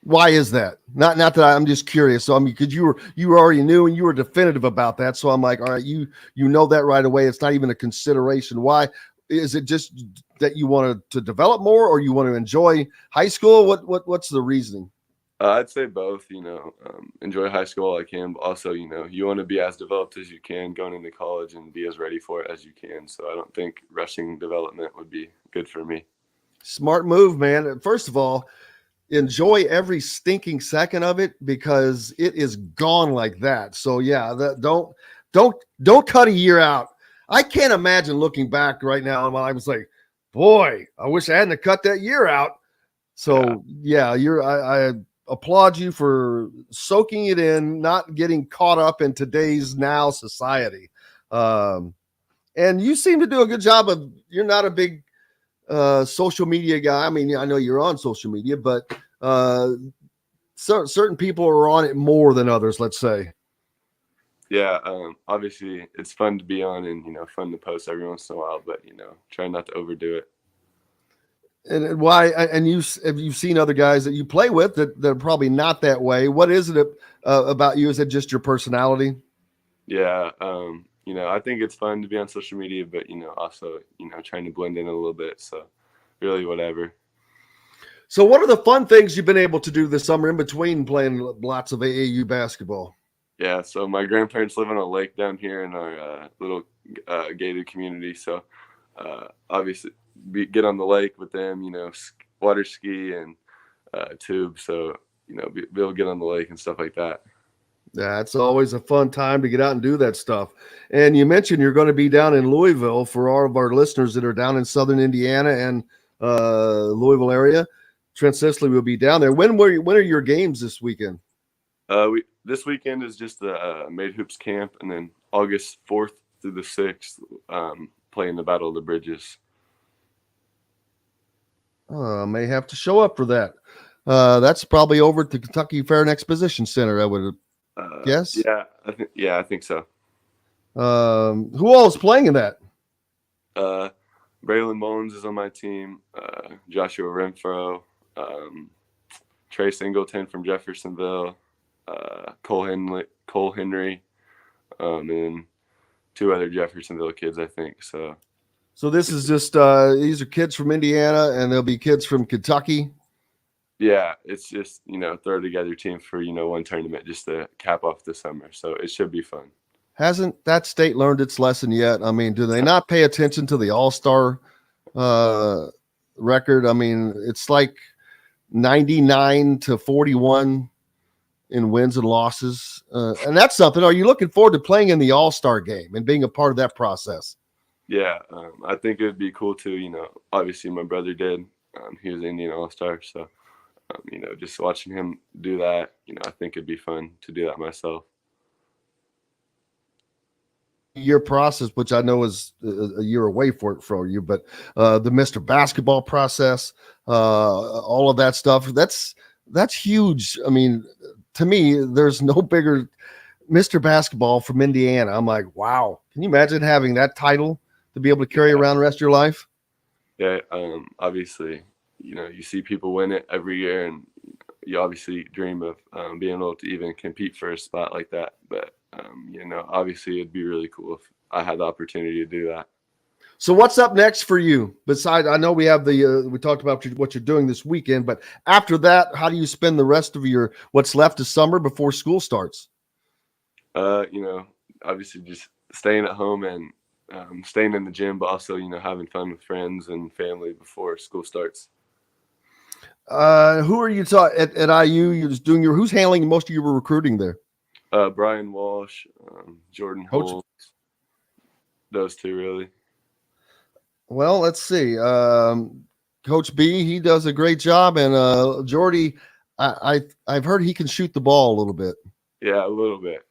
Why is that? Not that I'm just curious. So because you already knew and you were definitive about that. So I'm like, all right, you know that right away. It's not even a consideration. Why? Is it just that you wanted to develop more, or you want to enjoy high school? What's the reasoning? I'd say both. Enjoy high school all I can, but also you want to be as developed as you can going into college and be as ready for it as you can. So I don't think rushing development would be good for me. Smart move, man. First of all, enjoy every stinking second of it because it is gone like that. So yeah, don't cut a year out. I can't imagine looking back right now and I was like, boy, I wish I hadn't cut that year out. So yeah, I applaud you for soaking it in, not getting caught up in today's now society. And you seem to do a good job of, you're not a big social media guy. I mean, I know you're on social media, but certain people are on it more than others, let's say. Yeah, obviously it's fun to be on and, fun to post every once in a while, but, try not to overdo it. And why? And have you seen other guys that you play with that are probably not that way? What is it about you? Is it just your personality? Yeah, I think it's fun to be on social media, but also trying to blend in a little bit. So really, whatever. So, what are the fun things you've been able to do this summer in between playing lots of AAU basketball? Yeah, so my grandparents live on a lake down here in our little gated community. So obviously, get on the lake with them, water ski and tube. So, be able to get on the lake and stuff like that. Yeah, it's always a fun time to get out and do that stuff. And you mentioned you're going to be down in Louisville for all of our listeners that are down in Southern Indiana and Louisville area. Trent Sisley will be down there. When are your games this weekend? This weekend is just the Made Hoops camp, and then August 4th through the 6th, playing the Battle of the Bridges. May have to show up for that. That's probably over at the Kentucky Fair and Exposition Center, I would guess. Yeah, I think so. Who all is playing in that? Braylon Mullins is on my team. Joshua Renfro, Trey Singleton from Jeffersonville, Cole Henry, and two other Jeffersonville kids, I think. So this is just these are kids from Indiana, and there'll be kids from Kentucky. Yeah, it's just throw together team for one tournament just to cap off the summer. So it should be fun. Hasn't that state learned its lesson yet? I mean, do they not pay attention to the All-Star record? I mean, it's like 99-41 in wins and losses, and that's something. Are you looking forward to playing in the All-Star game and being a part of that process? Yeah, I think it would be cool too. Obviously my brother did. He was Indian All-Star, so just watching him do that, I think it'd be fun to do that myself. Your process, which I know is a year away for you, but the Mr. Basketball process, all of that stuff, that's huge. I mean, to me, there's no bigger Mr. Basketball from Indiana. I'm like, wow. Can you imagine having that title to be able to carry around the rest of your life? Yeah, obviously, you see people win it every year, and you obviously dream of being able to even compete for a spot like that. But, obviously it'd be really cool if I had the opportunity to do that. So what's up next for you? Besides, I know we have we talked about what you're doing this weekend, but after that, how do you spend the rest of what's left of summer before school starts? Obviously just staying at home and staying in the gym, but also, having fun with friends and family before school starts. Who are you at IU? You're just doing who's handling most of your recruiting there? Brian Walsh, Jordan Holmes, those two really. Well, let's see. Coach B, he does a great job, and Jordy, I've heard he can shoot the ball a little bit. Yeah, a little bit.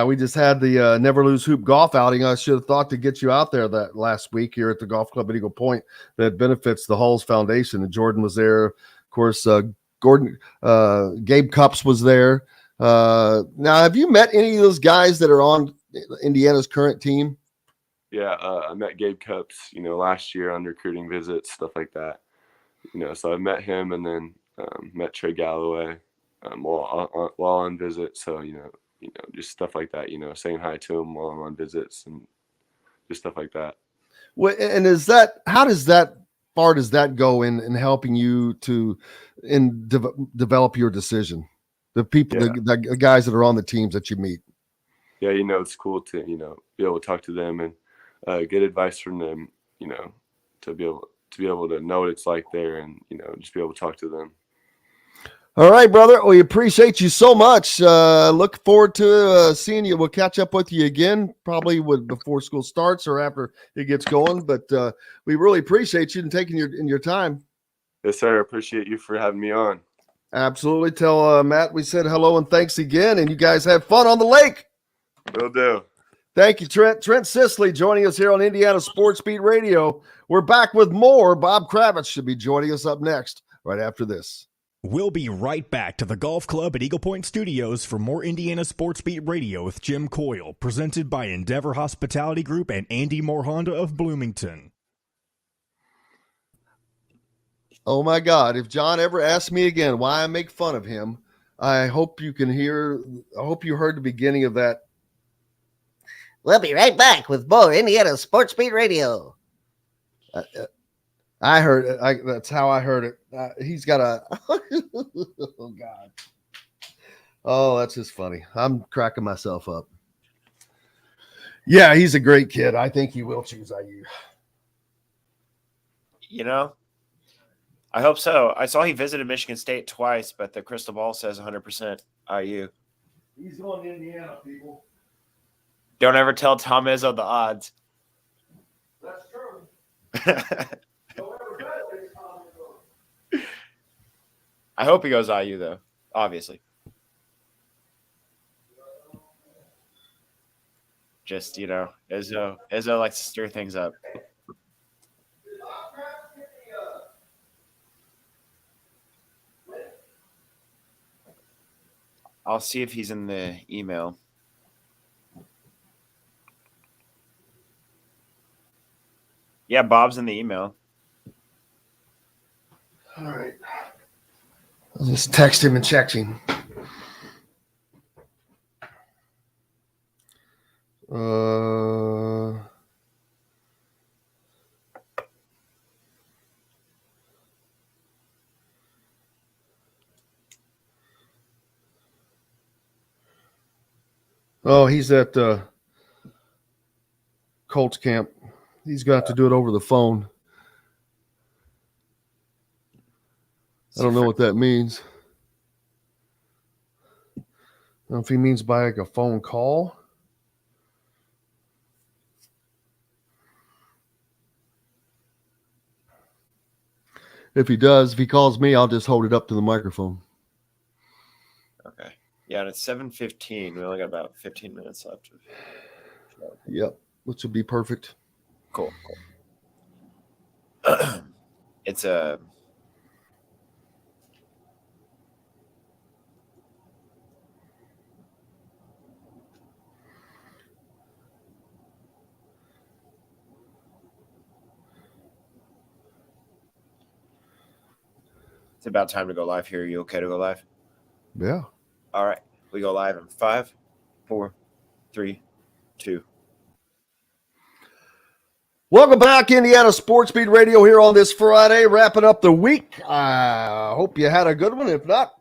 We just had the Never Lose Hoop golf outing. I should have thought to get you out there that last week here at the golf club at Eagle Point that benefits the Hulls Foundation. And Jordan was there. Of course, Gabe Cups was there. Now, have you met any of those guys that are on Indiana's current team? Yeah, I met Gabe Cups, last year on recruiting visits, stuff like that. So I met him, and then met Trey Galloway while on visit. So, just stuff like that, saying hi to him while I'm on visits and just stuff like that. Well, and how does that go in helping you to develop your decision? The people, the guys that are on the teams that you meet. Yeah, it's cool to, be able to talk to them and get advice from them, to be able to know what it's like there and, just be able to talk to them. All right, brother. We appreciate you so much. Look forward to seeing you. We'll catch up with you again, probably before school starts or after it gets going. But we really appreciate you and taking your time. Yes, sir. Appreciate you for having me on. Absolutely. Tell Matt we said hello and thanks again. And you guys have fun on the lake. Will do. Thank you, Trent. Trent Sisley joining us here on Indiana Sports Beat Radio. We're back with more. Bob Kravitz should be joining us up next right after this. We'll be right back to the Golf Club at Eagle Point Studios for more Indiana Sports Beat Radio with Jim Coyle, presented by Endeavor Hospitality Group and Andy Moore Honda of Bloomington. Oh, my God. If John ever asks me again why I make fun of him, I hope you heard the beginning of that. We'll be right back with more Indiana Sports Beat Radio. I heard it. That's how I heard it. He's got a oh, God. Oh, that's just funny. I'm cracking myself up. Yeah, he's a great kid. I think he will choose IU. You know, I hope so. I saw he visited Michigan State twice, but the crystal ball says 100% IU. He's going to Indiana, people. Don't ever tell Tom Izzo the odds. That's true. I hope he goes IU, though, obviously. Just, Izzo likes to stir things up. I'll see if he's in the email. Yeah, Bob's in the email. All right. I'll just text him and check him. Oh, he's at Colts camp. He's going to have to do it over the phone. I don't know what that means. I don't know if he means by like a phone call. If he does, if he calls me, I'll just hold it up to the microphone. Okay. Yeah, and it's 7:15. We only got about 15 minutes left. Yep, which would be perfect. Cool. It's a It's about time to go live here. Are you okay to go live? Yeah. All right. We go live in 5, 4, 3, 2. Welcome back, Indiana Sports Beat Radio here on this Friday, wrapping up the week. I hope you had a good one. If not,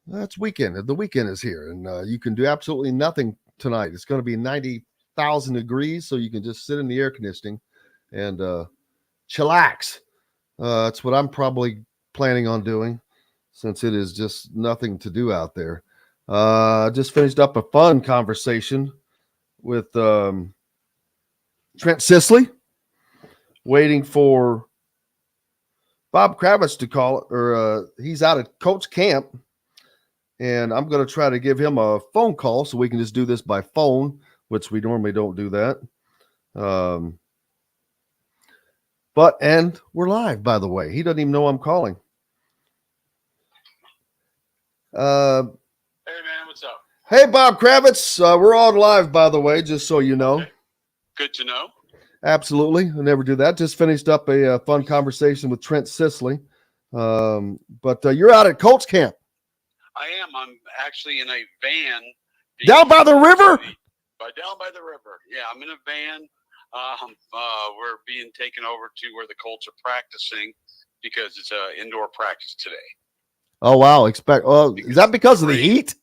that's weekend. The weekend is here, and you can do absolutely nothing tonight. It's going to be 90,000 degrees, so you can just sit in the air conditioning and chillax. That's what I'm probably planning on doing, since it is just nothing to do out there. Just finished up a fun conversation with Trent Sisley, waiting for Bob Kravitz to call it, or he's out at coach camp, and I'm going to try to give him a phone call so we can just do this by phone, which we normally don't do that. And we're live, by the way. He doesn't even know I'm calling. Hey, man, what's up? Hey, Bob Kravitz. We're on live, by the way, just so you know. Okay. Good to know. Absolutely. I never do that. Just finished up a fun conversation with Trent Sisley. But you're out at Colts camp. I am. I'm actually in a van. Down by the river? Down by the river. Yeah, I'm in a van. We're being taken over to where the Colts are practicing because it's indoor practice today. Oh, wow. Is that because of the heat?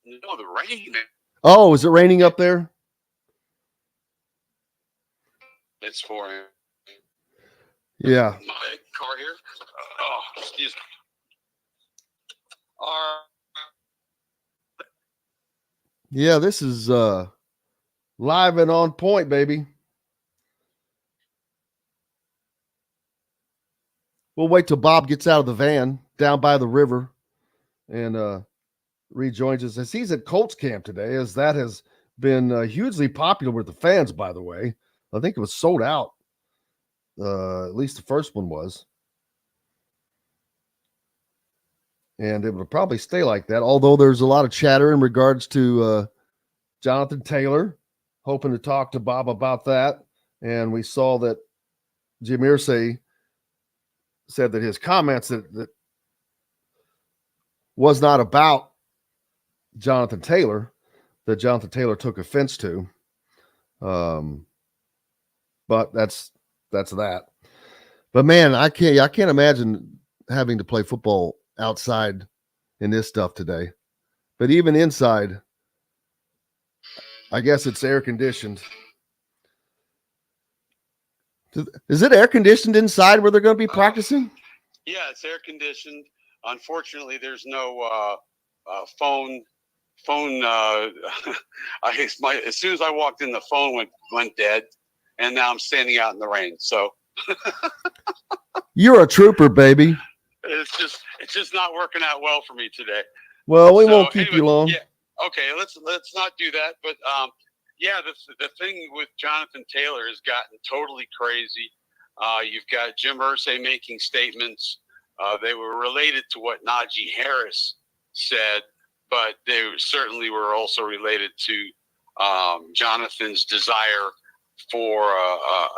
No, the rain. Oh, is it raining up there? It's for Yeah. my car here. Oh, excuse me. Yeah, this is live and on point, baby. We'll wait till Bob gets out of the van down by the river and rejoins us as he's at Colts camp today, as that has been hugely popular with the fans, by the way. I think it was sold out. At least the first one was. And it will probably stay like that, although there's a lot of chatter in regards to Jonathan Taylor, hoping to talk to Bob about that. And we saw that Jim Irsay said that his comments that was not about Jonathan Taylor, that Jonathan Taylor took offense to. But that's that. But man, I can't imagine having to play football outside in this stuff today. But even inside, I guess it's air conditioned. Is it air conditioned inside where they're going to be practicing? Yeah, it's air conditioned. Unfortunately, there's no phone. As soon as I walked in, the phone went dead, and now I'm standing out in the rain. So you're a trooper, baby. It's just not working out well for me today. Well, we won't keep you long. Yeah. Okay, let's not do that. But yeah, the thing with Jonathan Taylor has gotten totally crazy. You've got Jim Irsay making statements. They were related to what Najee Harris said, but they certainly were also related to Jonathan's desire for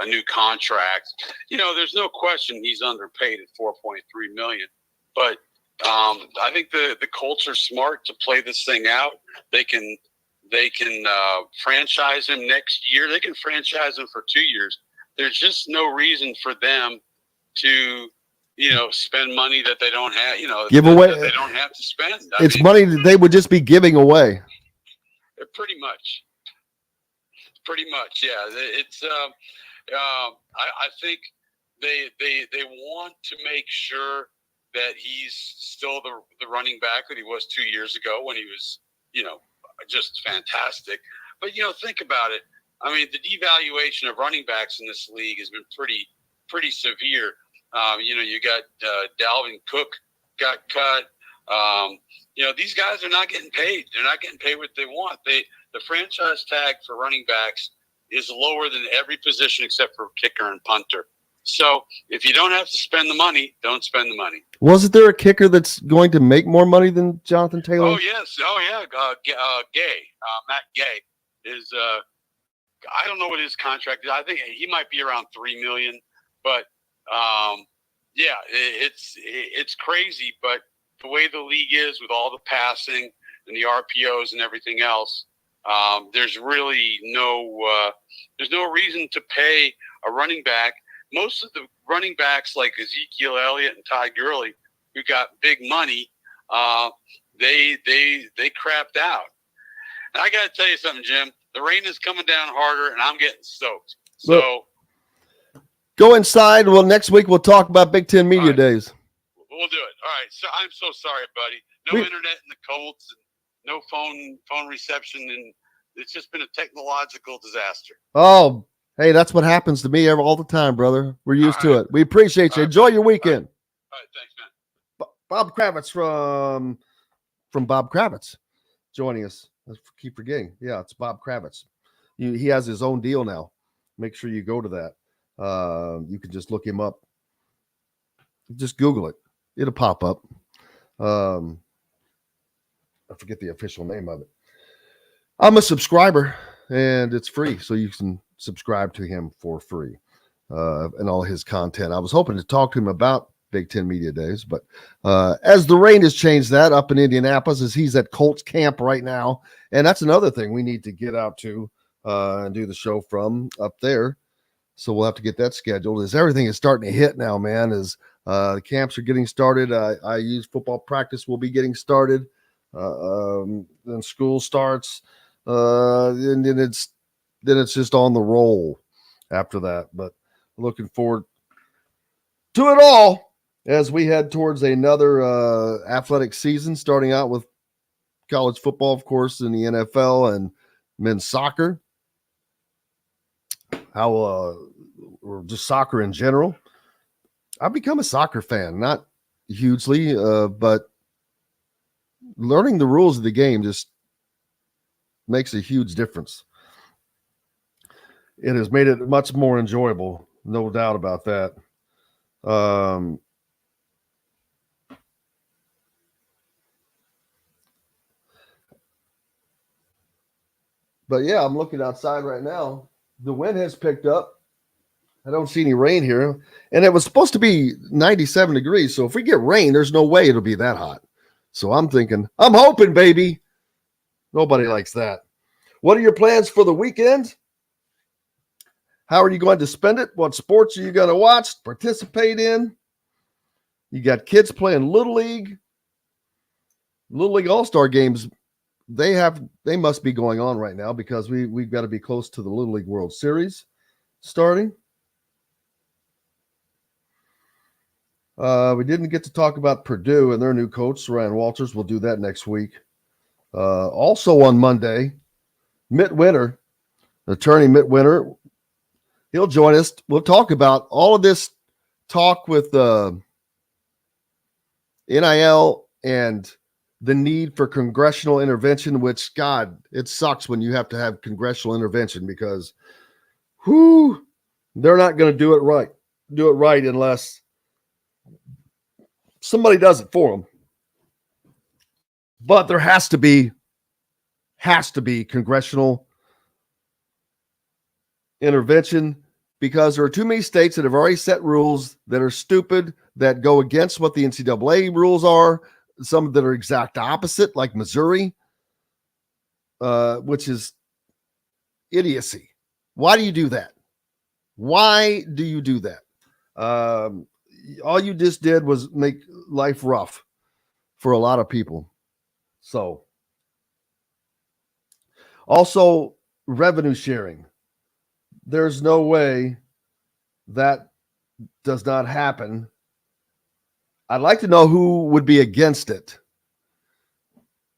a new contract. You know, there's no question he's underpaid at $4.3 million, but I think the Colts are smart to play this thing out. They can franchise him next year. They can franchise him for 2 years. There's just no reason for them to, spend money that they don't have, give away. They don't have to spend. It's money that they would just be giving away. Pretty much. Yeah. It's I think they want to make sure that he's still the running back that he was 2 years ago when he was, just fantastic. But, think about it. I mean, the devaluation of running backs in this league has been pretty severe. You got Dalvin Cook got cut. These guys are not getting paid. They're not getting paid what they want. The franchise tag for running backs is lower than every position except for kicker and punter. So if you don't have to spend the money, don't spend the money. Wasn't there a kicker that's going to make more money than Jonathan Taylor? Oh, yes. Oh, yeah. Matt Gay is I don't know what his contract is. I think he might be around $3 million. But, yeah, it's crazy. But the way the league is with all the passing and the RPOs and everything else, there's really there's no reason to pay a running back. Most of the running backs like Ezekiel Elliott and Ty Gurley, who got big money, they crapped out. And I got to tell you something, Jim. The rain is coming down harder, and I'm getting soaked. So go inside. Well, next week we'll talk about Big Ten Media Days. We'll do it. All right. So I'm so sorry, buddy. No internet in the Colts, and no phone reception, and it's just been a technological disaster. Oh, hey, that's what happens to me all the time, brother. We're used to it. We appreciate you. Enjoy your weekend. All right. Thanks, man. Bob Kravitz from Bob Kravitz joining us. I keep forgetting. Yeah, it's Bob Kravitz. He has his own deal now. Make sure you go to that. You can just look him up. Just Google it. It'll pop up. I forget the official name of it. I'm a subscriber, and it's free, so you can subscribe to him for free and all his content. I was hoping to talk to him about Big Ten Media Days, but as the rain has changed that up in Indianapolis, as he's at Colts camp right now, and that's another thing we need to get out to and do the show from up there. So we'll have to get that scheduled. As everything is starting to hit now, man, as the camps are getting started. IU's football practice will be getting started. Then school starts, and then it's just on the roll after that. But looking forward to it all. as we head towards another athletic season, starting out with college football, of course, in the NFL and men's soccer, or just soccer in general. I've become a soccer fan, not hugely, but learning the rules of the game just makes a huge difference. It has made it much more enjoyable, no doubt about that. But yeah, I'm looking outside right now. The wind has picked up. I don't see any rain here. And it was supposed to be 97 degrees. So if we get rain, there's no way it'll be that hot. So I'm hoping, baby. Nobody likes that. What are your plans for the weekend? How are you going to spend it? What sports are you going to watch, participate in? You got kids playing Little League. Little League All-Star games, they must be going on right now because we've got to be close to the Little League World Series starting. We didn't get to talk about Purdue and their new coach, Ryan Walters. We'll do that next week. Also on Monday, Mitt Winter, attorney Mitt Winter, he'll join us. We'll talk about all of this talk with NIL and the need for congressional intervention, which, God, it sucks when you have to have congressional intervention because they're not going to do it right unless somebody does it for them. But there has to be congressional intervention because there are too many states that have already set rules that are stupid, that go against what the NCAA rules are, some that are exact opposite, like Missouri, which is idiocy. Why do you do that? Why do you do that? All you just did was make life rough for a lot of people. So, also revenue sharing. There's no way that does not happen. I'd like to know who would be against it.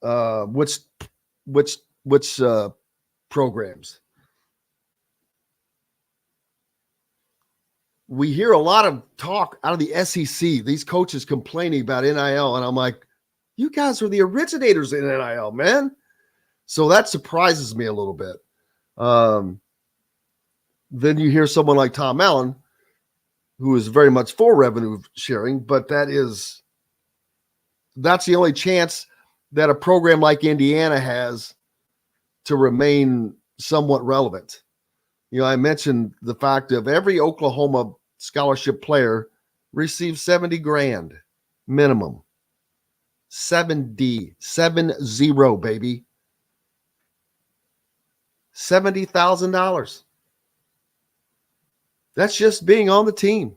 Which programs? We hear a lot of talk out of the SEC, these coaches complaining about NIL, and I'm like, you guys are the originators in NIL, man. So that surprises me a little bit. Then you hear someone like Tom Allen, who is very much for revenue sharing, but that's the only chance that a program like Indiana has to remain somewhat relevant. You know, I mentioned the fact of every Oklahoma scholarship player receives $70,000 minimum. 70, baby. $70,000. That's just being on the team.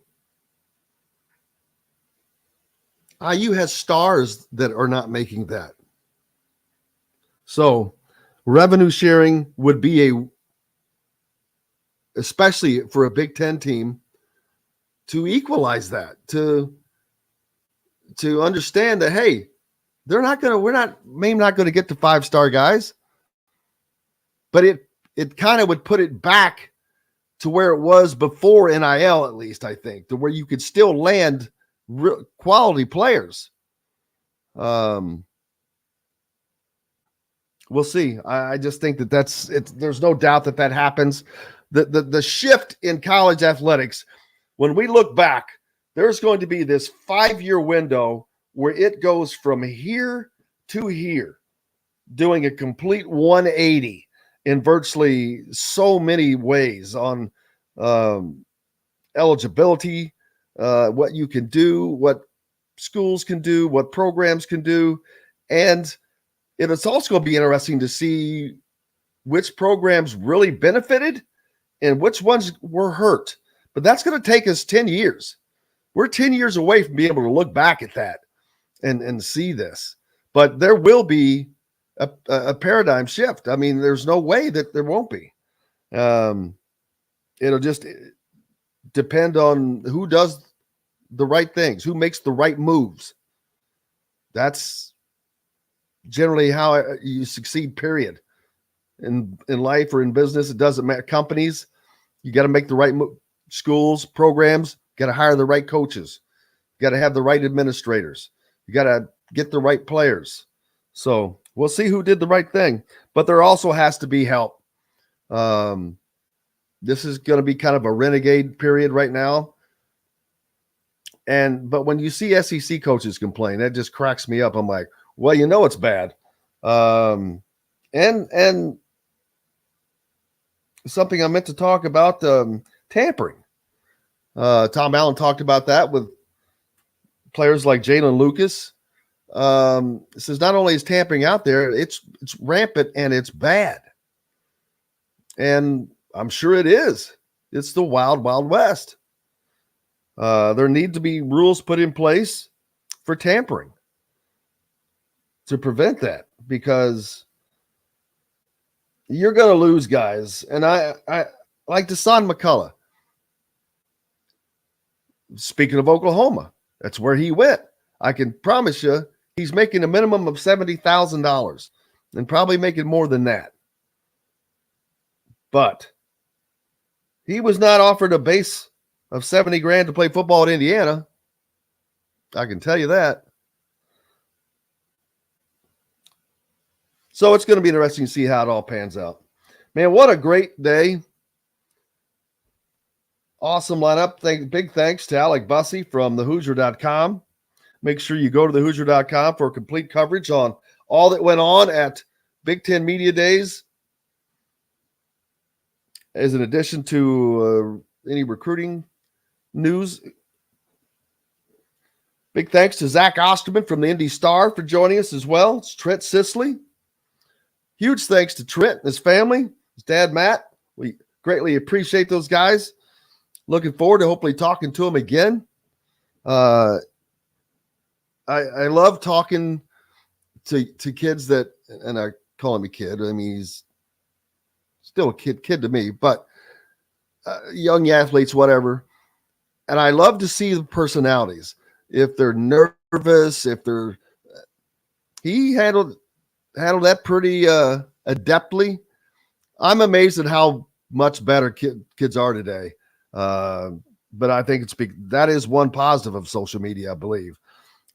IU has stars that are not making that. So revenue sharing would be especially for a Big Ten team, to equalize that, to understand that, hey, we're not going to get to 5-star guys, but it kind of would put it back to where it was before NIL, at least, I think, to where you could still land quality players. We'll see. I just think that's it. There's no doubt that happens. The shift in college athletics, when we look back, there's going to be this 5-year window where it goes from here to here, doing a complete 180 in virtually so many ways on eligibility, what you can do, what schools can do, what programs can do. And it's also going to be interesting to see which programs really benefited and which ones were hurt. But that's going to take us 10 years. We're 10 years away from being able to look back at that and see this. But there will be a paradigm shift. I mean, there's no way that there won't be. It'll just depend on who does the right things, who makes the right moves. That's generally how you succeed, period. In life or in business, it doesn't matter. Companies, you got to make the right schools, programs, got to hire the right coaches. You got to have the right administrators. You got to get the right players. So we'll see who did the right thing. But there also has to be help. This is going to be kind of a renegade period right now. But when you see SEC coaches complain, that just cracks me up. I'm like, well, you know it's bad. And something I meant to talk about, tampering. Tom Allen talked about that with players like Jalen Lucas. Says not only is tampering out there, it's rampant and it's bad. And I'm sure it is. It's the wild, wild west. There need to be rules put in place for tampering to prevent that, because you're going to lose guys. And I like Deshaun McCullough. Speaking of Oklahoma, that's where he went. I can promise you he's making a minimum of $70,000 and probably making more than that. But he was not offered a base of $70,000 to play football at Indiana. I can tell you that. So it's going to be interesting to see how it all pans out. Man, what a great day. Awesome lineup. Big thanks to Alec Busse from thehoosier.com. Make sure you go to thehoosier.com for complete coverage on all that went on at Big Ten Media Days, as an addition to any recruiting news. Big thanks to Zach Osterman from the Indy Star for joining us as well. It's Trent Sisley. Huge thanks to Trent and his family, his dad, Matt. We greatly appreciate those guys. Looking forward to hopefully talking to him again. I love talking to kids that, and I call him a kid. I mean, he's still a kid to me, but young athletes, whatever. And I love to see the personalities. If they're nervous, he handled that pretty adeptly. I'm amazed at how much better kids are today. But I think that is one positive of social media, I believe.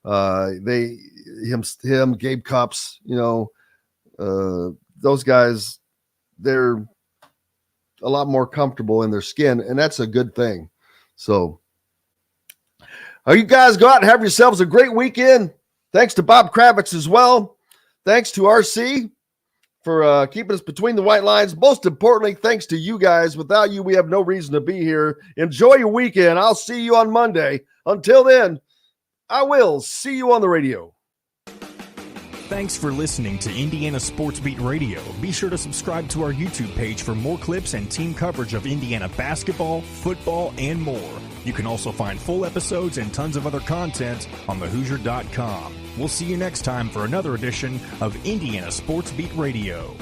Him, Gabe Cupps, those guys, they're a lot more comfortable in their skin, and that's a good thing. So, you guys go out and have yourselves a great weekend. Thanks to Bob Kravitz as well. Thanks to RC for keeping us between the white lines. Most importantly, thanks to you guys. Without you, we have no reason to be here. Enjoy your weekend. I'll see you on Monday. Until then, I will see you on the radio. Thanks for listening to Indiana Sports Beat Radio. Be sure to subscribe to our YouTube page for more clips and team coverage of Indiana basketball, football, and more. You can also find full episodes and tons of other content on thehoosier.com. We'll see you next time for another edition of Indiana Sports Beat Radio.